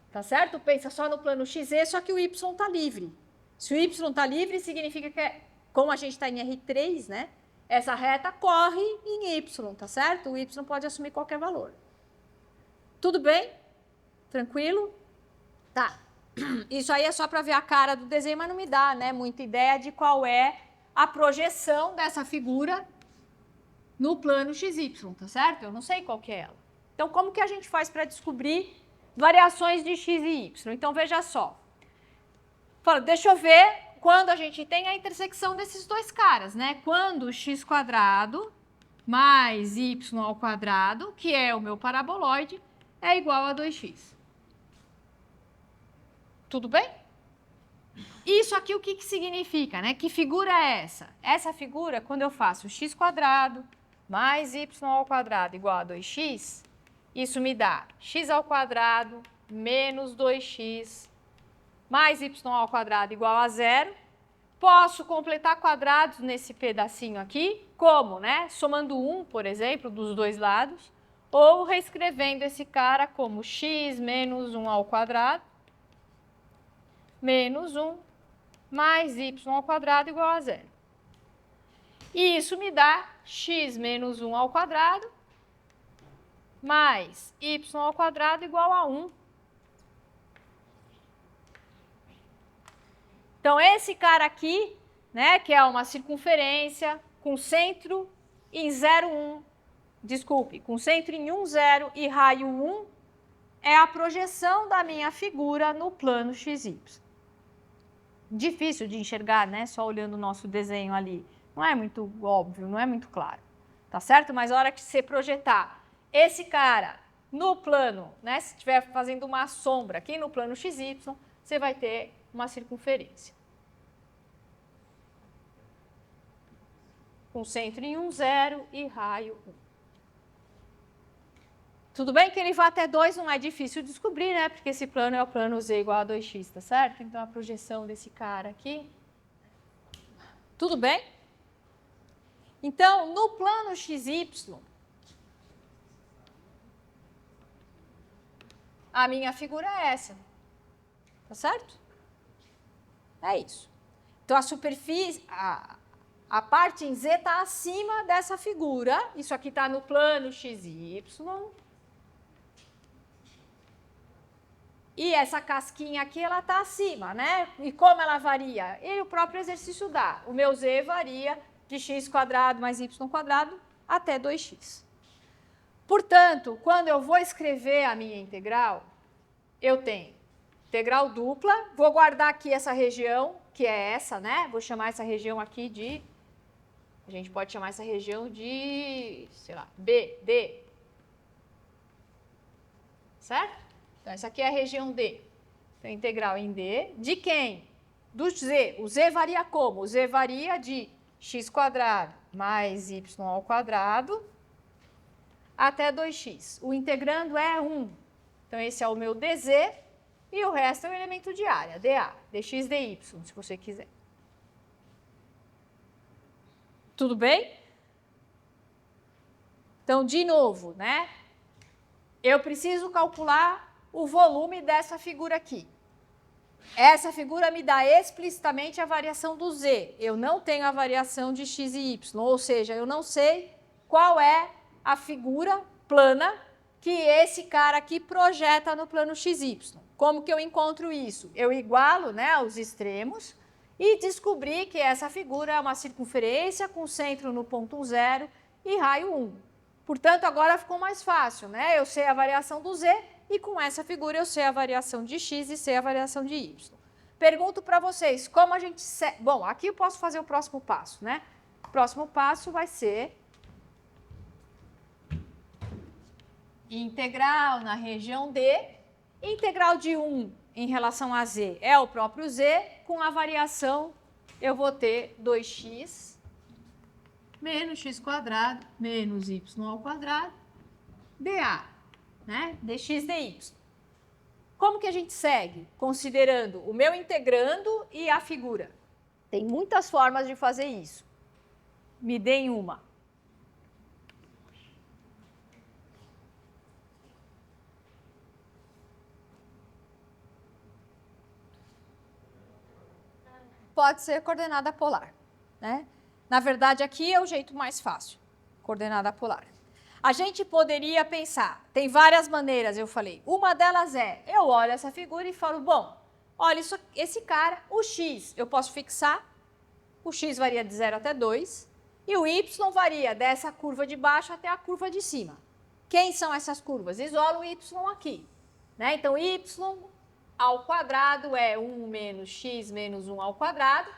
tá certo? Pensa só no plano xz, só que o y está livre. Se o y está livre, significa que, como a gente está em R3, né? Essa reta corre em y, tá certo? O y pode assumir qualquer valor. Tudo bem? Tranquilo? Tá. Isso aí é só para ver a cara do desenho, mas não me dá, né, muita ideia de qual é a projeção dessa figura no plano XY, tá certo? Eu não sei qual que é ela. Então, como que a gente faz para descobrir variações de x e y? Então, veja só. Fala, deixa eu ver quando a gente tem a intersecção desses dois caras, né? Quando x² mais y², que é o meu paraboloide, é igual a 2x. Tudo bem? Isso aqui o que significa, né? Que figura é essa? Essa figura, quando eu faço x² mais y² igual a 2x, isso me dá x² menos 2x mais y² igual a 0. Posso completar quadrados nesse pedacinho aqui, como, né? Somando 1, por exemplo, dos dois lados, ou reescrevendo esse cara como x menos 1² menos 1 mais y² igual a 0. E isso me dá x menos 1² mais y² igual a 1. Então, esse cara aqui, né, que é uma circunferência com centro em 0,1, desculpe, com centro em 1,0 e raio 1, é a projeção da minha figura no plano XY. Difícil de enxergar, né, só olhando o nosso desenho ali. Não é muito óbvio, não é muito claro, tá certo? Mas a hora que você projetar esse cara no plano, né, se estiver fazendo uma sombra aqui no plano XY, você vai ter uma circunferência. Com centro em 1,0 e raio 1. Tudo bem que ele vá até 2 não é difícil descobrir, né? Porque esse plano é o plano z igual a 2x, tá certo? Então, a projeção desse cara aqui. Tudo bem? Então, no plano XY, a minha figura é essa. Tá certo? É isso. Então, a superfície, a parte em Z está acima dessa figura. Isso aqui está no plano XY. E essa casquinha aqui, ela está acima, né? E como ela varia? E o próprio exercício dá. O meu Z varia de x² mais y² até 2x. Portanto, quando eu vou escrever a minha integral, eu tenho integral dupla. Vou guardar aqui essa região, que é essa, né? Vou chamar essa região aqui de... A gente pode chamar essa região de, sei lá, B, D. Certo? Então, essa aqui é a região D. Então, integral em D. De quem? Do Z. O Z varia como? O Z varia de x² mais y² até 2x. O integrando é 1. Então, esse é o meu dz e o resto é o elemento de área, dA, dx, dy, se você quiser. Tudo bem? Então, de novo, né? Eu preciso calcular o volume dessa figura aqui. Essa figura me dá explicitamente a variação do z. Eu não tenho a variação de x e y, ou seja, eu não sei qual é a figura plana que esse cara aqui projeta no plano XY. Como que eu encontro isso? Eu igualo, né, os extremos e descobri que essa figura é uma circunferência com centro no ponto 0 e raio 1. Portanto, agora ficou mais fácil, né? Eu sei a variação do z e com essa figura eu sei a variação de x e sei a variação de y. Pergunto para vocês, como a gente... Bom, aqui eu posso fazer o próximo passo, né? O próximo passo vai ser integral na região D, integral de 1 em relação a z é o próprio z, com a variação eu vou ter 2x menos x² menos y² dA, né? dx dy. Como que a gente segue? Considerando o meu integrando e a figura. Tem muitas formas de fazer isso. Me deem uma. pode ser coordenada polar, né? Na verdade, aqui é o jeito mais fácil, coordenada polar. A gente poderia pensar, tem várias maneiras, eu falei. Uma delas é, eu olho essa figura e falo, bom, olha esse cara, o x eu posso fixar, o x varia de 0 até 2, e o y varia dessa curva de baixo até a curva de cima. Quem são essas curvas? Isola o y aqui, né? Então, y ao quadrado é 1 menos x menos 1 ao quadrado.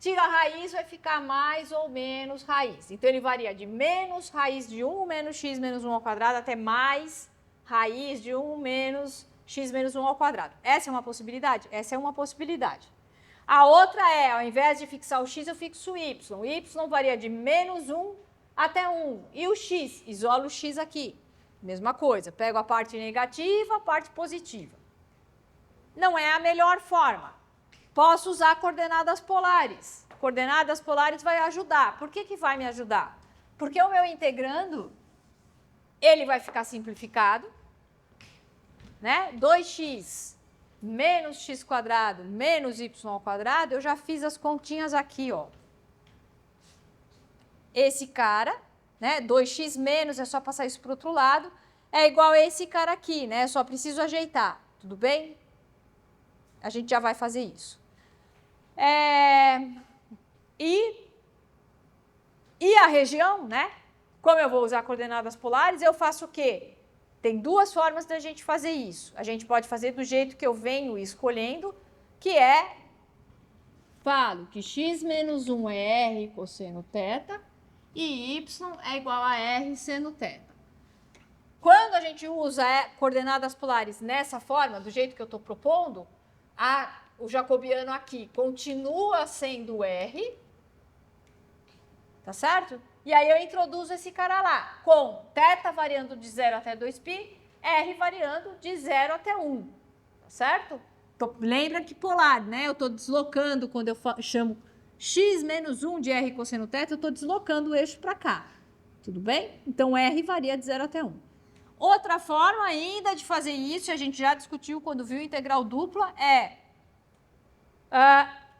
Tira a raiz, vai ficar mais ou menos raiz. Então, ele varia de menos raiz de 1 menos x menos 1 ao quadrado até mais raiz de 1 menos x menos 1 ao quadrado. Essa é uma possibilidade? Essa é uma possibilidade. A outra é, ao invés de fixar o x, eu fixo o y. O y varia de menos 1 até 1. E o x? Isolo o x aqui. Mesma coisa, pego a parte negativa, a parte positiva. Não é a melhor forma. Posso usar coordenadas polares. Coordenadas polares vai ajudar. Por que vai me ajudar? Porque o meu integrando, ele vai ficar simplificado, né? 2x menos x quadrado menos y ao quadrado, eu já fiz as continhas aqui, ó. Esse cara, né? 2x menos, é só passar isso para o outro lado, é igual a esse cara aqui, né? Só preciso ajeitar, tudo bem? A gente já vai fazer isso. E a região, né? Como eu vou usar coordenadas polares, eu faço o quê? Tem duas formas da gente fazer isso. A gente pode fazer do jeito que eu venho escolhendo, que é, falo que x menos 1 é r cosseno θ e y é igual a r seno θ. Quando a gente usa coordenadas polares nessa forma, do jeito que eu estou propondo, o jacobiano aqui continua sendo R, tá certo? E aí eu introduzo esse cara lá, com θ variando de 0 até 2π, R variando de 0 até 1, tá certo? Lembra que polar, né? Eu estou deslocando, quando eu chamo x menos 1 de R cosseno θ, eu estou deslocando o eixo para cá, tudo bem? Então, R varia de 0 até 1. Outra forma ainda de fazer isso, a gente já discutiu quando viu integral dupla,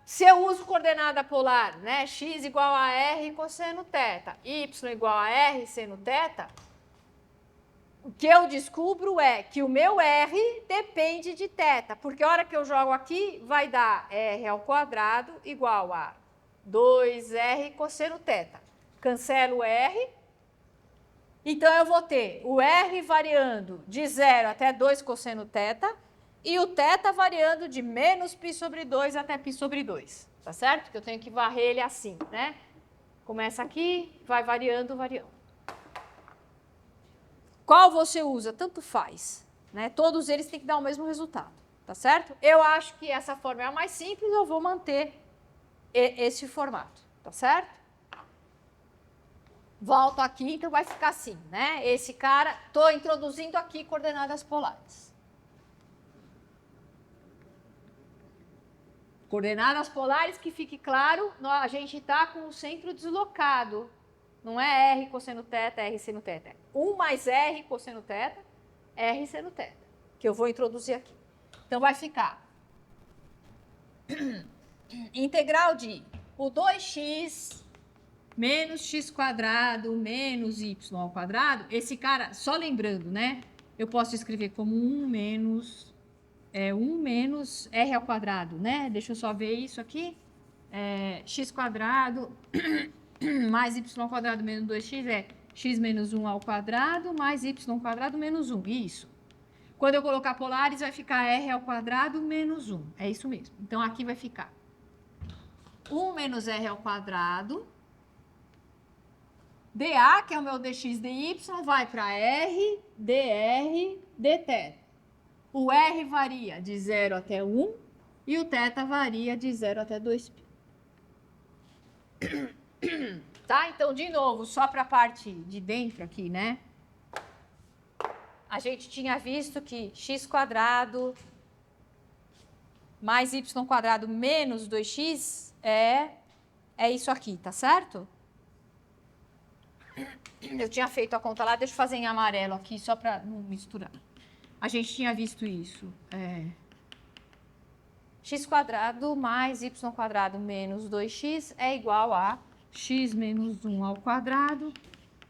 se eu uso coordenada polar, né, x igual a r cosseno θ, y igual a r seno θ, o que eu descubro é que o meu r depende de θ, porque a hora que eu jogo aqui vai dar r ao quadrado igual a 2r cosseno θ. Cancelo o r, então eu vou ter o r variando de 0 até 2 cosseno θ, e o θ variando de menos π sobre 2 até π sobre 2, tá certo? Que eu tenho que varrer ele assim, né? Começa aqui, vai variando, variando. Qual você usa? Tanto faz, né? Todos eles têm que dar o mesmo resultado, tá certo? Eu acho que essa forma é a mais simples, eu vou manter esse formato, tá certo? Volto aqui, então vai ficar assim, né? Esse cara, estou introduzindo aqui coordenadas polares. Coordenadas polares, que fique claro, a gente está com o centro deslocado. Não é R cosseno θ, R seno θ. 1 mais R cosseno θ, R seno θ, que eu vou introduzir aqui. Então, vai ficar integral de o 2x menos x quadrado menos y ao quadrado. Esse cara, só lembrando, né? Eu posso escrever como 1 menos r ao quadrado, né? Deixa eu só ver isso aqui. X quadrado mais y ao quadrado menos 2x é x menos 1 ao quadrado mais y quadrado menos 1. Isso. Quando eu colocar polares, vai ficar r ao quadrado menos 1. É isso mesmo. Então, aqui vai ficar 1 menos r ao quadrado dA, que é o meu dx dy, vai para r dr dθ. O r varia de 0 até 1 e o θ varia de 0 até 2π. Tá? Então, de novo, só para a parte de dentro aqui, né? A gente tinha visto que x quadrado mais y quadrado menos 2x é isso aqui, tá certo? Eu tinha feito a conta lá, deixa eu fazer em amarelo aqui, só para não misturar. A gente tinha visto isso. x² mais y² menos 2x é igual a x menos 1 ao quadrado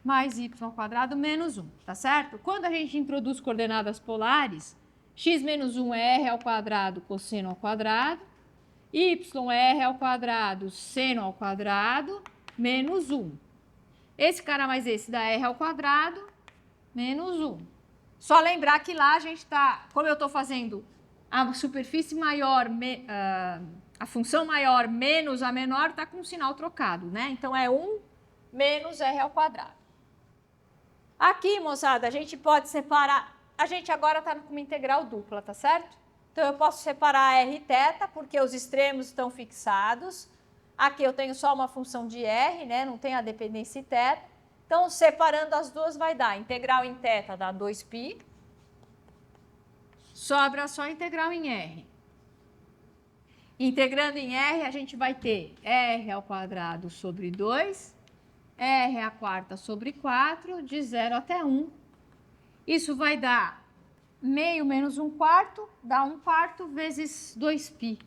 mais y² menos 1, tá certo? Quando a gente introduz coordenadas polares, x menos 1 é r ao quadrado cosseno ao quadrado, y é r ao quadrado seno ao quadrado menos 1. Esse cara mais esse dá r ao quadrado menos 1. Só lembrar que lá a gente está, como eu estou fazendo a superfície maior, a função maior menos a menor, está com o sinal trocado, né? Então, é 1 menos r ao quadrado. Aqui, moçada, a gente pode separar, a gente agora está com uma integral dupla, tá certo? Então, eu posso separar r e θ, porque os extremos estão fixados. Aqui eu tenho só uma função de r, né? Não tem a dependência em θ. Então, separando as duas vai dar integral em θ dá 2π. Sobra só integral em r. Integrando em r, a gente vai ter r ao quadrado sobre 2, r à quarta sobre 4, de 0 até 1. Isso vai dar meio menos 1/4, dá 1/4 vezes 2π.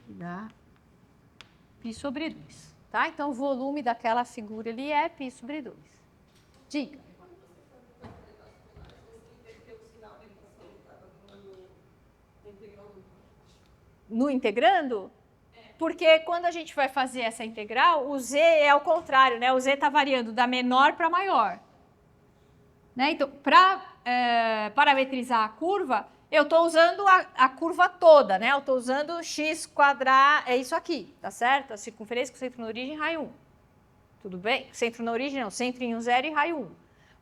Dá π sobre 2. Tá? Então, o volume daquela figura ali é π sobre 2. Diga. No integrando? Porque quando a gente vai fazer essa integral, o z é ao contrário, né? O z está variando da menor para maior. Né? Então, para parametrizar a curva, eu estou usando a curva toda, né? Eu estou usando x², é isso aqui, tá certo? A circunferência com centro na origem, raio 1. Tudo bem? Centro na origem não, centro em 1, 0 e raio 1.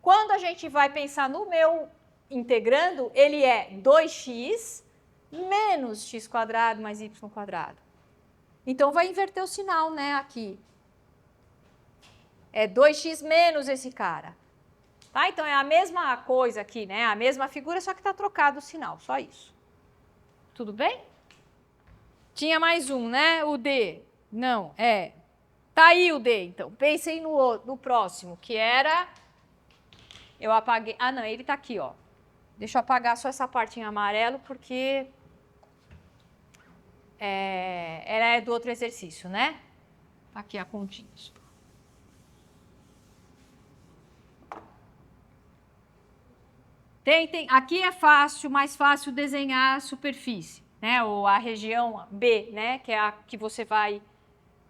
Quando a gente vai pensar no meu integrando, ele é 2x menos x² mais y². Então, vai inverter o sinal, né, aqui. É 2x menos esse cara. Tá? Então, é a mesma coisa aqui, né? A mesma figura, só que está trocado o sinal, só isso. Tudo bem? Tinha mais um, né? O D. Não, é. Tá aí o D, então. Pensem no próximo, que era... Eu apaguei... Ah, não, ele tá aqui, ó. Deixa eu apagar só essa parte em amarelo, porque... ela é do outro exercício, né? Aqui a continha. Aqui é fácil, mais fácil desenhar a superfície, né? Ou a região B, né? Que é a que você vai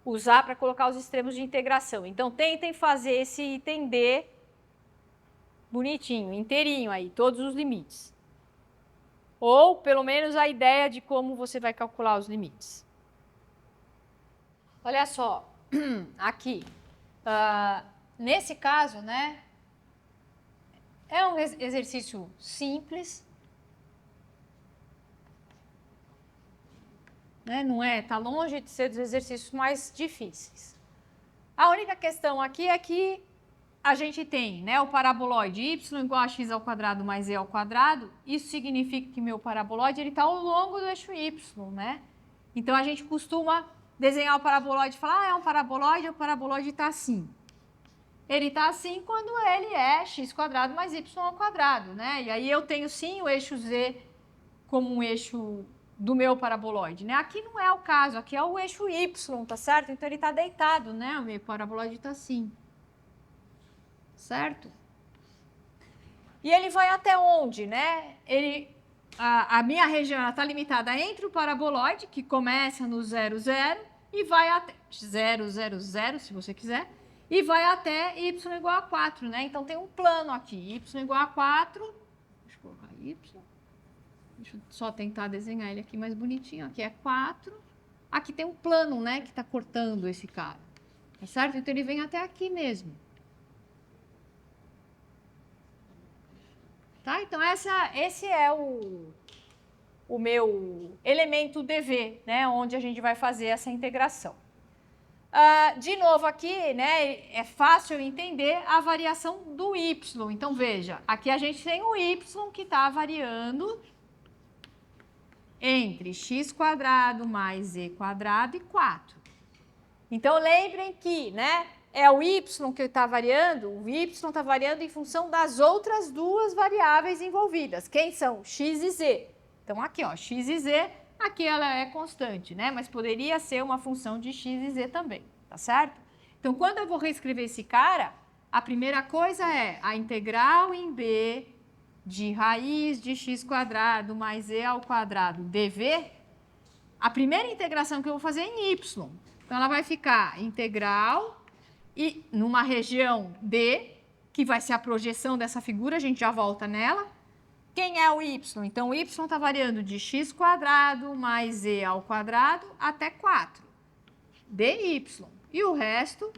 usar para colocar os extremos de integração. Então, tentem fazer esse item D bonitinho, inteirinho aí, todos os limites. Ou, pelo menos, a ideia de como você vai calcular os limites. Olha só, aqui, nesse caso, né, é um exercício simples, né, não é, está longe de ser dos exercícios mais difíceis. A única questão aqui é que a gente tem, né, o paraboloide y igual a x² mais e ao quadrado. Isso significa que meu paraboloide está ao longo do eixo y, né? Então, a gente costuma desenhar o paraboloide e falar, é um paraboloide, o paraboloide está assim. Ele está assim quando ele é x² mais y², né? E aí eu tenho sim o eixo z como um eixo do meu paraboloide, né? Aqui não é o caso, aqui é o eixo y, tá certo? Então, ele está deitado, né? O meu paraboloide está assim. Certo? E ele vai até onde, né? A minha região está limitada entre o paraboloide, que começa no 0, 0, e vai até 0, 0, 0, se você quiser, e vai até y igual a 4, né? Então, tem um plano aqui, y igual a 4, deixa eu colocar y, deixa eu só tentar desenhar ele aqui mais bonitinho, aqui é 4, aqui tem um plano, né, que está cortando esse cara, tá certo? Então, ele vem até aqui mesmo. Tá? Então, esse é o meu elemento DV, né, onde a gente vai fazer essa integração. De novo aqui, né, é fácil entender a variação do y. Então, veja, aqui a gente tem o y que está variando entre x² mais z² e 4. Então, lembrem que, né, é o y que está variando, o y está variando em função das outras duas variáveis envolvidas. Quem são? X e z. Então, aqui, ó, x e z, aqui ela é constante, né? Mas poderia ser uma função de x e z também, tá certo? Então, quando eu vou reescrever esse cara, a primeira coisa é a integral em b de raiz de x quadrado mais e ao quadrado dv. A primeira integração que eu vou fazer é em y. Então, ela vai ficar integral e numa região D, que vai ser a projeção dessa figura, a gente já volta nela. Quem é o y? Então, o y está variando de x quadrado mais e ao quadrado até 4. dy. E o resto,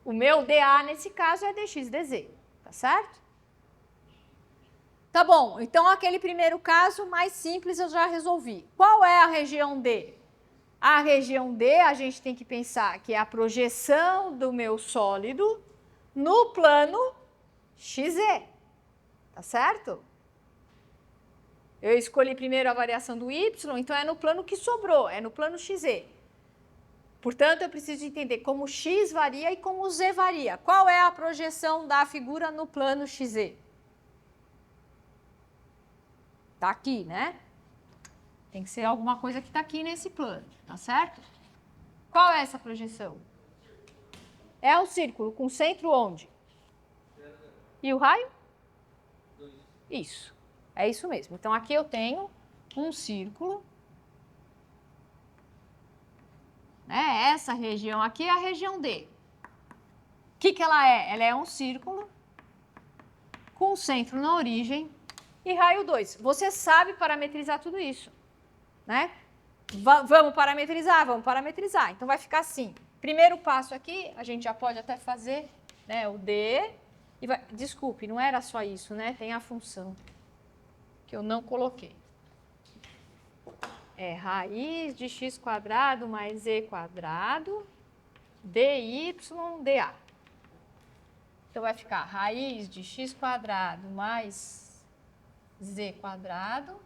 o meu dA nesse caso é dx dz, tá certo? Tá bom, então aquele primeiro caso mais simples eu já resolvi. Qual é a região D? A região D a gente tem que pensar que é a projeção do meu sólido no plano XZ, tá certo? Eu escolhi primeiro a variação do Y, então é no plano que sobrou, é no plano XZ. Portanto, eu preciso entender como X varia e como Z varia. Qual é a projeção da figura no plano XZ? Tá aqui, né? Tem que ser alguma coisa que está aqui nesse plano, tá certo? Qual é essa projeção? É um círculo com centro onde? E o raio? Isso. É isso mesmo. Então, aqui eu tenho um círculo. Né? Essa região aqui é a região D. O que ela é? Ela é um círculo com centro na origem e raio 2. Você sabe parametrizar tudo isso, né? Vamos parametrizar, vamos parametrizar. Então, vai ficar assim. Primeiro passo aqui, a gente já pode até fazer, né, o D. E vai... Desculpe, não era só isso, né? Tem a função que eu não coloquei. É raiz de x quadrado mais e quadrado dy dA. Então, vai ficar raiz de x quadrado mais z quadrado.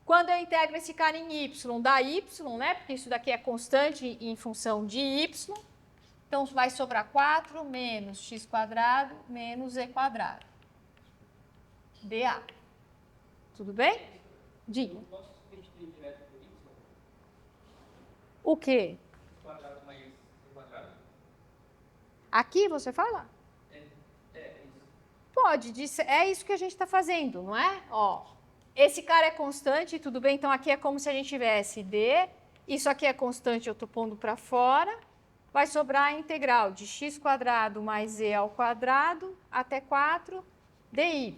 Quando eu integro esse cara em y, dá y, né? Porque isso daqui é constante em função de y. Então, vai sobrar 4 menos x quadrado menos e quadrado. dA. Tudo bem? Diga. Não posso substituir direto por y? O quê? X quadrado mais y quadrado? Aqui você fala? Isso. Pode, é isso que a gente está fazendo, não é? Ó, esse cara é constante, tudo bem? Então, aqui é como se a gente tivesse d. Isso aqui é constante, eu estou pondo para fora. Vai sobrar a integral de x quadrado mais e ao quadrado até 4 dy.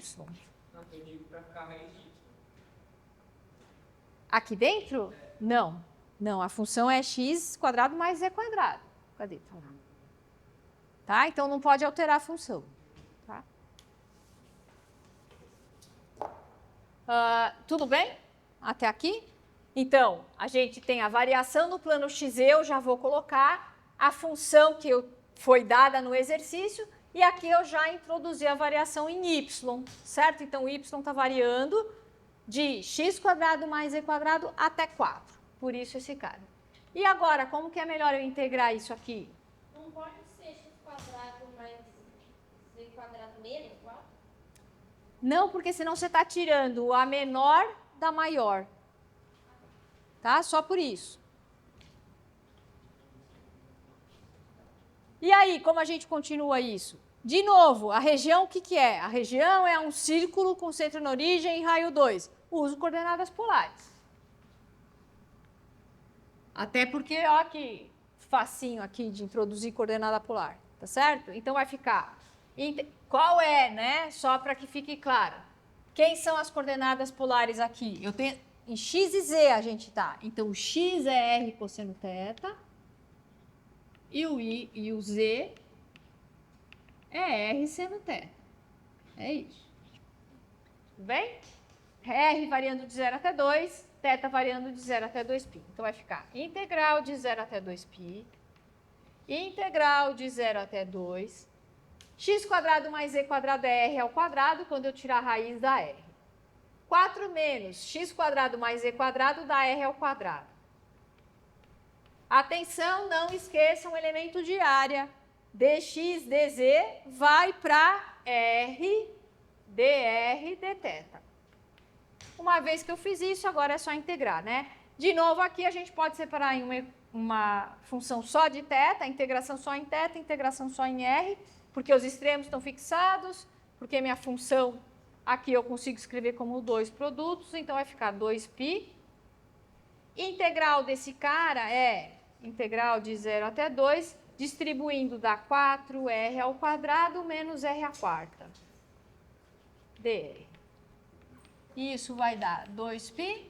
Não, eu digo para ficar raiz de y. Aqui dentro? Não. Não, a função é x quadrado mais z quadrado. Cadê? Tá? Então, não pode alterar a função. Tá? Tudo bem? Até aqui? Então, a gente tem a variação no plano XZ, eu já vou colocar a função que foi dada no exercício, e aqui eu já introduzi a variação em y, certo? Então, y está variando de x quadrado mais z quadrado até 4. Por isso esse cara. E agora, como que é melhor eu integrar isso aqui? Não pode ser x quadrado mais z quadrado menos 4? Não, porque senão você está tirando a menor da maior. Tá? Só por isso. E aí, como a gente continua isso? De novo, a região, o que é? A região é um círculo com centro na origem e raio 2. Uso coordenadas polares. Até porque, ó, que facinho aqui de introduzir coordenada polar, tá certo? Então, vai ficar... Qual é, né? Só para que fique claro. Quem são as coordenadas polares aqui? Eu tenho... Em x e z a gente tá. Então, o x é r cosseno θ e o i e o z é r seno θ. É isso. Tudo bem? R variando de 0 até 2, θ variando de 0 até 2π. Então, vai ficar integral de 0 até 2π, integral de 0 até 2, x quadrado mais z quadrado é r ao quadrado, quando eu tirar a raiz da r. 4 menos x quadrado mais z quadrado dá r ao quadrado. Atenção, não esqueçam o elemento de área. dx, dz vai para r dr dθ. Uma vez que eu fiz isso, agora é só integrar, né? De novo, aqui a gente pode separar em uma função só de θ, integração só em θ, integração só em r, porque os extremos estão fixados, porque minha função aqui eu consigo escrever como dois produtos, então vai ficar 2π. Integral desse cara é integral de 0 até 2, distribuindo dá 4r ao quadrado menos r à quarta, dr. Isso vai dar 2π,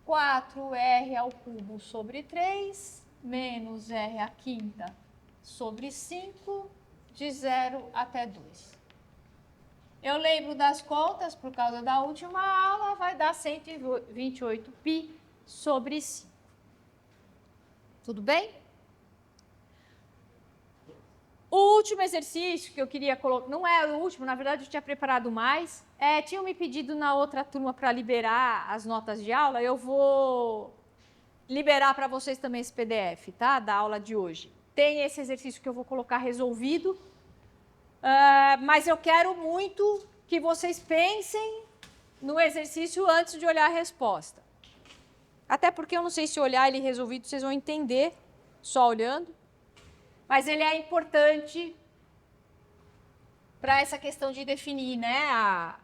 4r ao cubo sobre 3, menos r à quinta sobre 5, de 0 até 2. Eu lembro das contas, por causa da última aula, vai dar 128π sobre 5. Tudo bem? O último exercício que eu queria colocar, não é o último, na verdade eu tinha preparado mais, tinham me pedido na outra turma para liberar as notas de aula, eu vou liberar para vocês também esse PDF, tá? Da aula de hoje. Tem esse exercício que eu vou colocar resolvido, mas eu quero muito que vocês pensem no exercício antes de olhar a resposta. Até porque eu não sei se olhar ele resolvido, vocês vão entender só olhando. Mas ele é importante para essa questão de definir, né,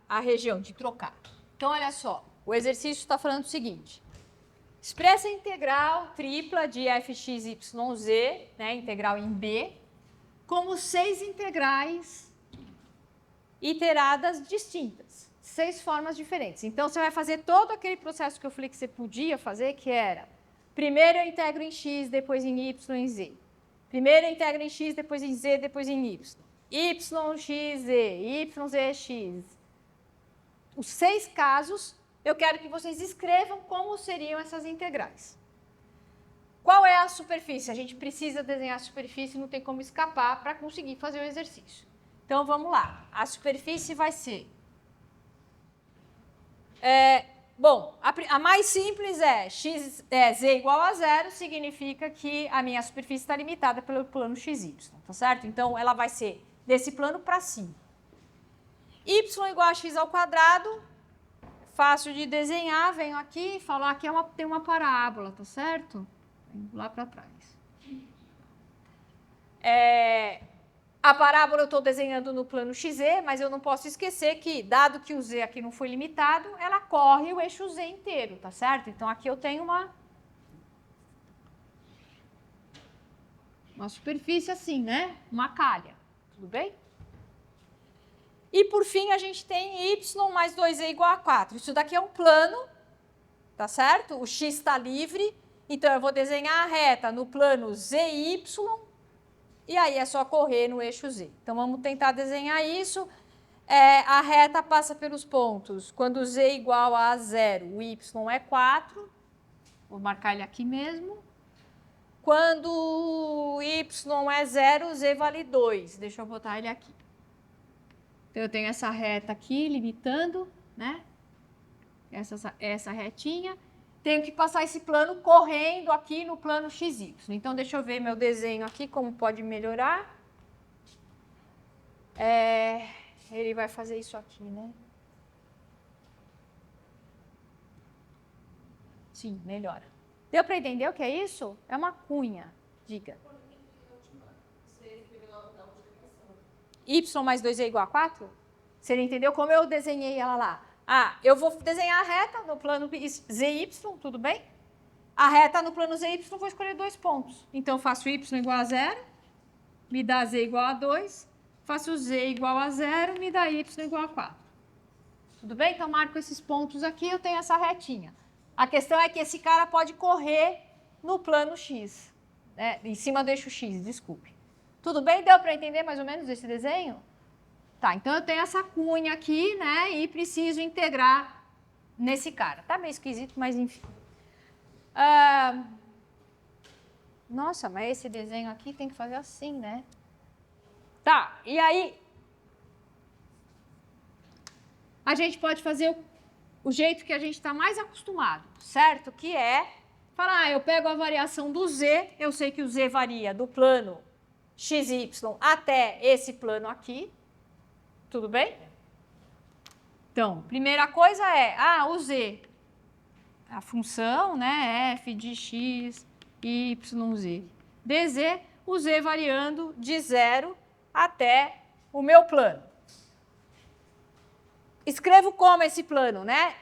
a região, de trocar. Então, olha só, o exercício está falando o seguinte. Expressa a integral tripla de fxyz, né, integral em b, como 6 integrais iteradas distintas, 6 formas diferentes. Então, você vai fazer todo aquele processo que eu falei que você podia fazer, que era, primeiro eu integro em x, depois em y, em z. Primeiro eu integro em x, depois em z, depois em y. yx, z, yzx. Os 6 casos, eu quero que vocês escrevam como seriam essas integrais. Qual é a superfície? A gente precisa desenhar a superfície, não tem como escapar para conseguir fazer o exercício. Então, vamos lá. A superfície vai ser... a mais simples é z igual a 0, significa que a minha superfície está limitada pelo plano xy, tá certo? Então, ela vai ser desse plano para cima. Y igual a x ao quadrado, fácil de desenhar, venho aqui e falo, aqui tem uma parábola, tá certo? Venho lá para trás. A parábola eu estou desenhando no plano XZ, mas eu não posso esquecer que, dado que o Z aqui não foi limitado, ela corre o eixo Z inteiro, tá certo? Então, aqui eu tenho uma superfície assim, né? Uma calha, tudo bem? E, por fim, a gente tem y mais 2z igual a 4. Isso daqui é um plano, tá certo? O x está livre, então eu vou desenhar a reta no plano ZY, e aí é só correr no eixo Z. Então, vamos tentar desenhar isso. A reta passa pelos pontos. Quando Z é igual a 0, o Y é 4. Vou marcar ele aqui mesmo. Quando Y é 0, Z vale 2. Deixa eu botar ele aqui. Então, eu tenho essa reta aqui, limitando, né? Essa retinha. Tenho que passar esse plano correndo aqui no plano XY. Então, deixa eu ver meu desenho aqui, como pode melhorar. Ele vai fazer isso aqui, né? Sim, melhora. Deu para entender o que é isso? É uma cunha, diga. Y mais 2 é igual a 4? Você entendeu como eu desenhei ela lá? Eu vou desenhar a reta no plano ZY, tudo bem? A reta no plano ZY, vou escolher 2 pontos. Então, eu faço Y igual a 0, me dá Z igual a 2. Faço Z igual a 0, me dá Y igual a 4. Tudo bem? Então, marco esses pontos aqui, eu tenho essa retinha. A questão é que esse cara pode correr no plano X, né? Em cima do eixo X, desculpe. Tudo bem? Deu para entender mais ou menos esse desenho? Tá, então eu tenho essa cunha aqui, né, e preciso integrar nesse cara. Tá meio esquisito, mas enfim. Nossa, mas esse desenho aqui tem que fazer assim, né? Tá, e aí a gente pode fazer o jeito que a gente está mais acostumado, certo? Que é falar, eu pego a variação do Z, eu sei que o Z varia do plano XY até esse plano aqui. Tudo bem? Então, primeira coisa é, o z, a função, né, f de x, y, z, dz, o z variando de 0 até o meu plano. Escrevo como esse plano, né?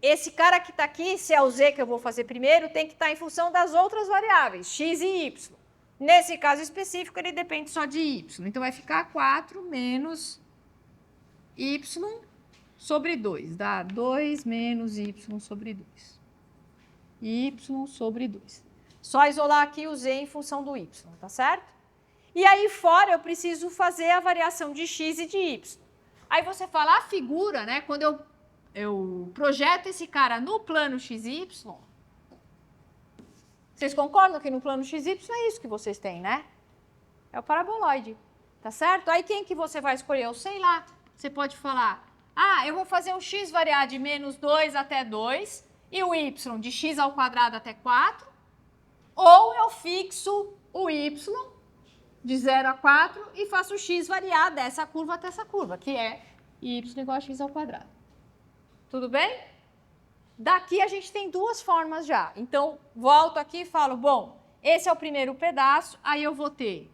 Esse cara que está aqui, se é o z que eu vou fazer primeiro, tem que estar em função das outras variáveis, x e y. Nesse caso específico, ele depende só de y. Então, vai ficar 4 menos y sobre 2. Dá 2 menos y sobre 2. Y sobre 2. Só isolar aqui o z em função do y, tá certo? E aí, fora, eu preciso fazer a variação de x e de y. Aí você fala, a figura, né? Quando eu projeto esse cara no plano XY, vocês concordam que no plano XY é isso que vocês têm, né? É o paraboloide, tá certo? Aí quem que você vai escolher? Eu sei lá. Você pode falar, eu vou fazer um x variar de menos 2 até 2 e o y de x ao quadrado até 4, ou eu fixo o y de 0 a 4 e faço o x variar dessa curva até essa curva, que é y igual a x ao quadrado. Tudo bem? Daqui a gente tem duas formas já. Então, volto aqui e falo, bom, esse é o primeiro pedaço, aí eu vou ter...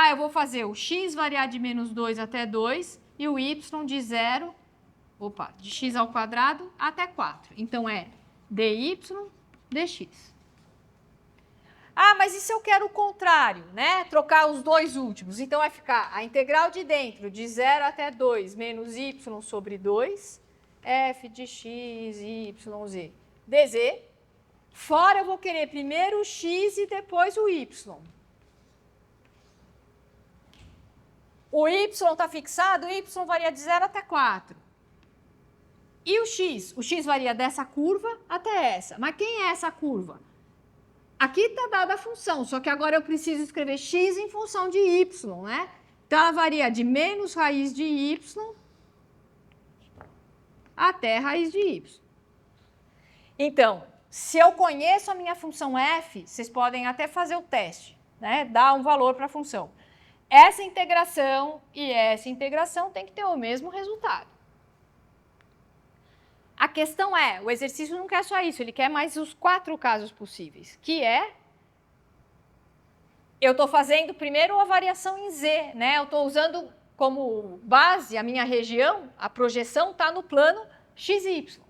eu vou fazer o x variar de menos 2 até 2 e o y de 0, de x ao quadrado até 4. Então, é dy dx. Mas e se eu quero o contrário, né? Trocar os dois últimos. Então, vai ficar a integral de dentro de 0 até 2 menos y sobre 2, f de x, y, z, dz. Fora, eu vou querer primeiro o x e depois o y. O y está fixado, o y varia de 0 até 4. E o x? O x varia dessa curva até essa. Mas quem é essa curva? Aqui está dada a função, só que agora eu preciso escrever x em função de y, né? Então, ela varia de menos raiz de y até raiz de y. Então, se eu conheço a minha função f, vocês podem até fazer o teste, né? Dar um valor para a função. Essa integração e essa integração tem que ter o mesmo resultado. A questão é, o exercício não quer só isso, ele quer mais os 4 casos possíveis, que é, eu estou fazendo primeiro a variação em z, né? Eu estou usando como base a minha região, a projeção está no plano XY.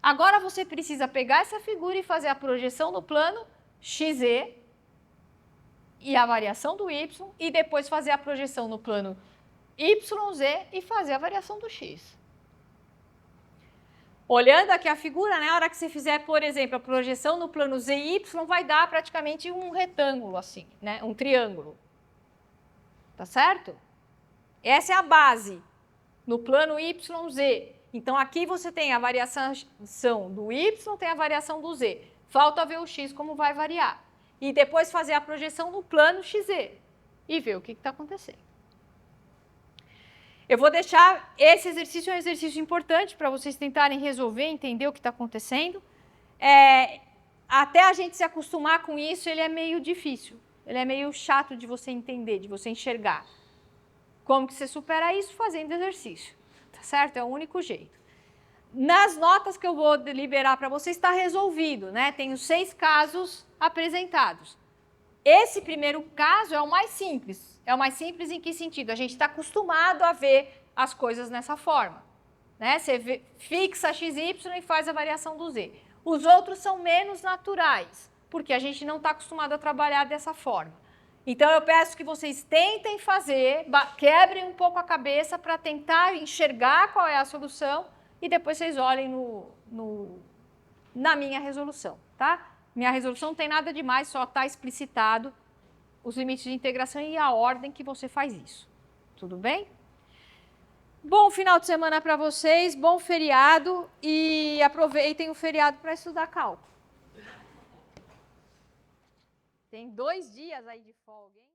Agora você precisa pegar essa figura e fazer a projeção no plano XZ e a variação do y, e depois fazer a projeção no plano YZ e fazer a variação do x. Olhando aqui a figura, na hora que você fizer, por exemplo, a projeção no plano ZY, vai dar praticamente um retângulo assim, né? Um triângulo. Tá certo? Essa é a base no plano YZ. Então, aqui você tem a variação do Y, tem a variação do Z. Falta ver o X como vai variar. E depois fazer a projeção no plano XZ e ver o que está acontecendo. Eu vou deixar esse exercício, é um exercício importante para vocês tentarem resolver, entender o que está acontecendo. Até a gente se acostumar com isso, ele é meio difícil. Ele é meio chato de você entender, de você enxergar. Como que você supera isso? Fazendo exercício. Tá certo? É o único jeito. Nas notas que eu vou liberar para vocês, está resolvido, né? Tenho 6 casos apresentados. Esse primeiro caso é o mais simples. É o mais simples em que sentido? A gente está acostumado a ver as coisas nessa forma, né? Você fixa XY e faz a variação do Z. Os outros são menos naturais, porque a gente não está acostumado a trabalhar dessa forma. Então, eu peço que vocês tentem fazer, quebrem um pouco a cabeça para tentar enxergar qual é a solução e depois vocês olhem na minha resolução, tá? Minha resolução não tem nada demais, só está explicitado os limites de integração e a ordem que você faz isso. Tudo bem? Bom final de semana para vocês, bom feriado e aproveitem o feriado para estudar cálculo. Tem 2 dias aí de folga, hein?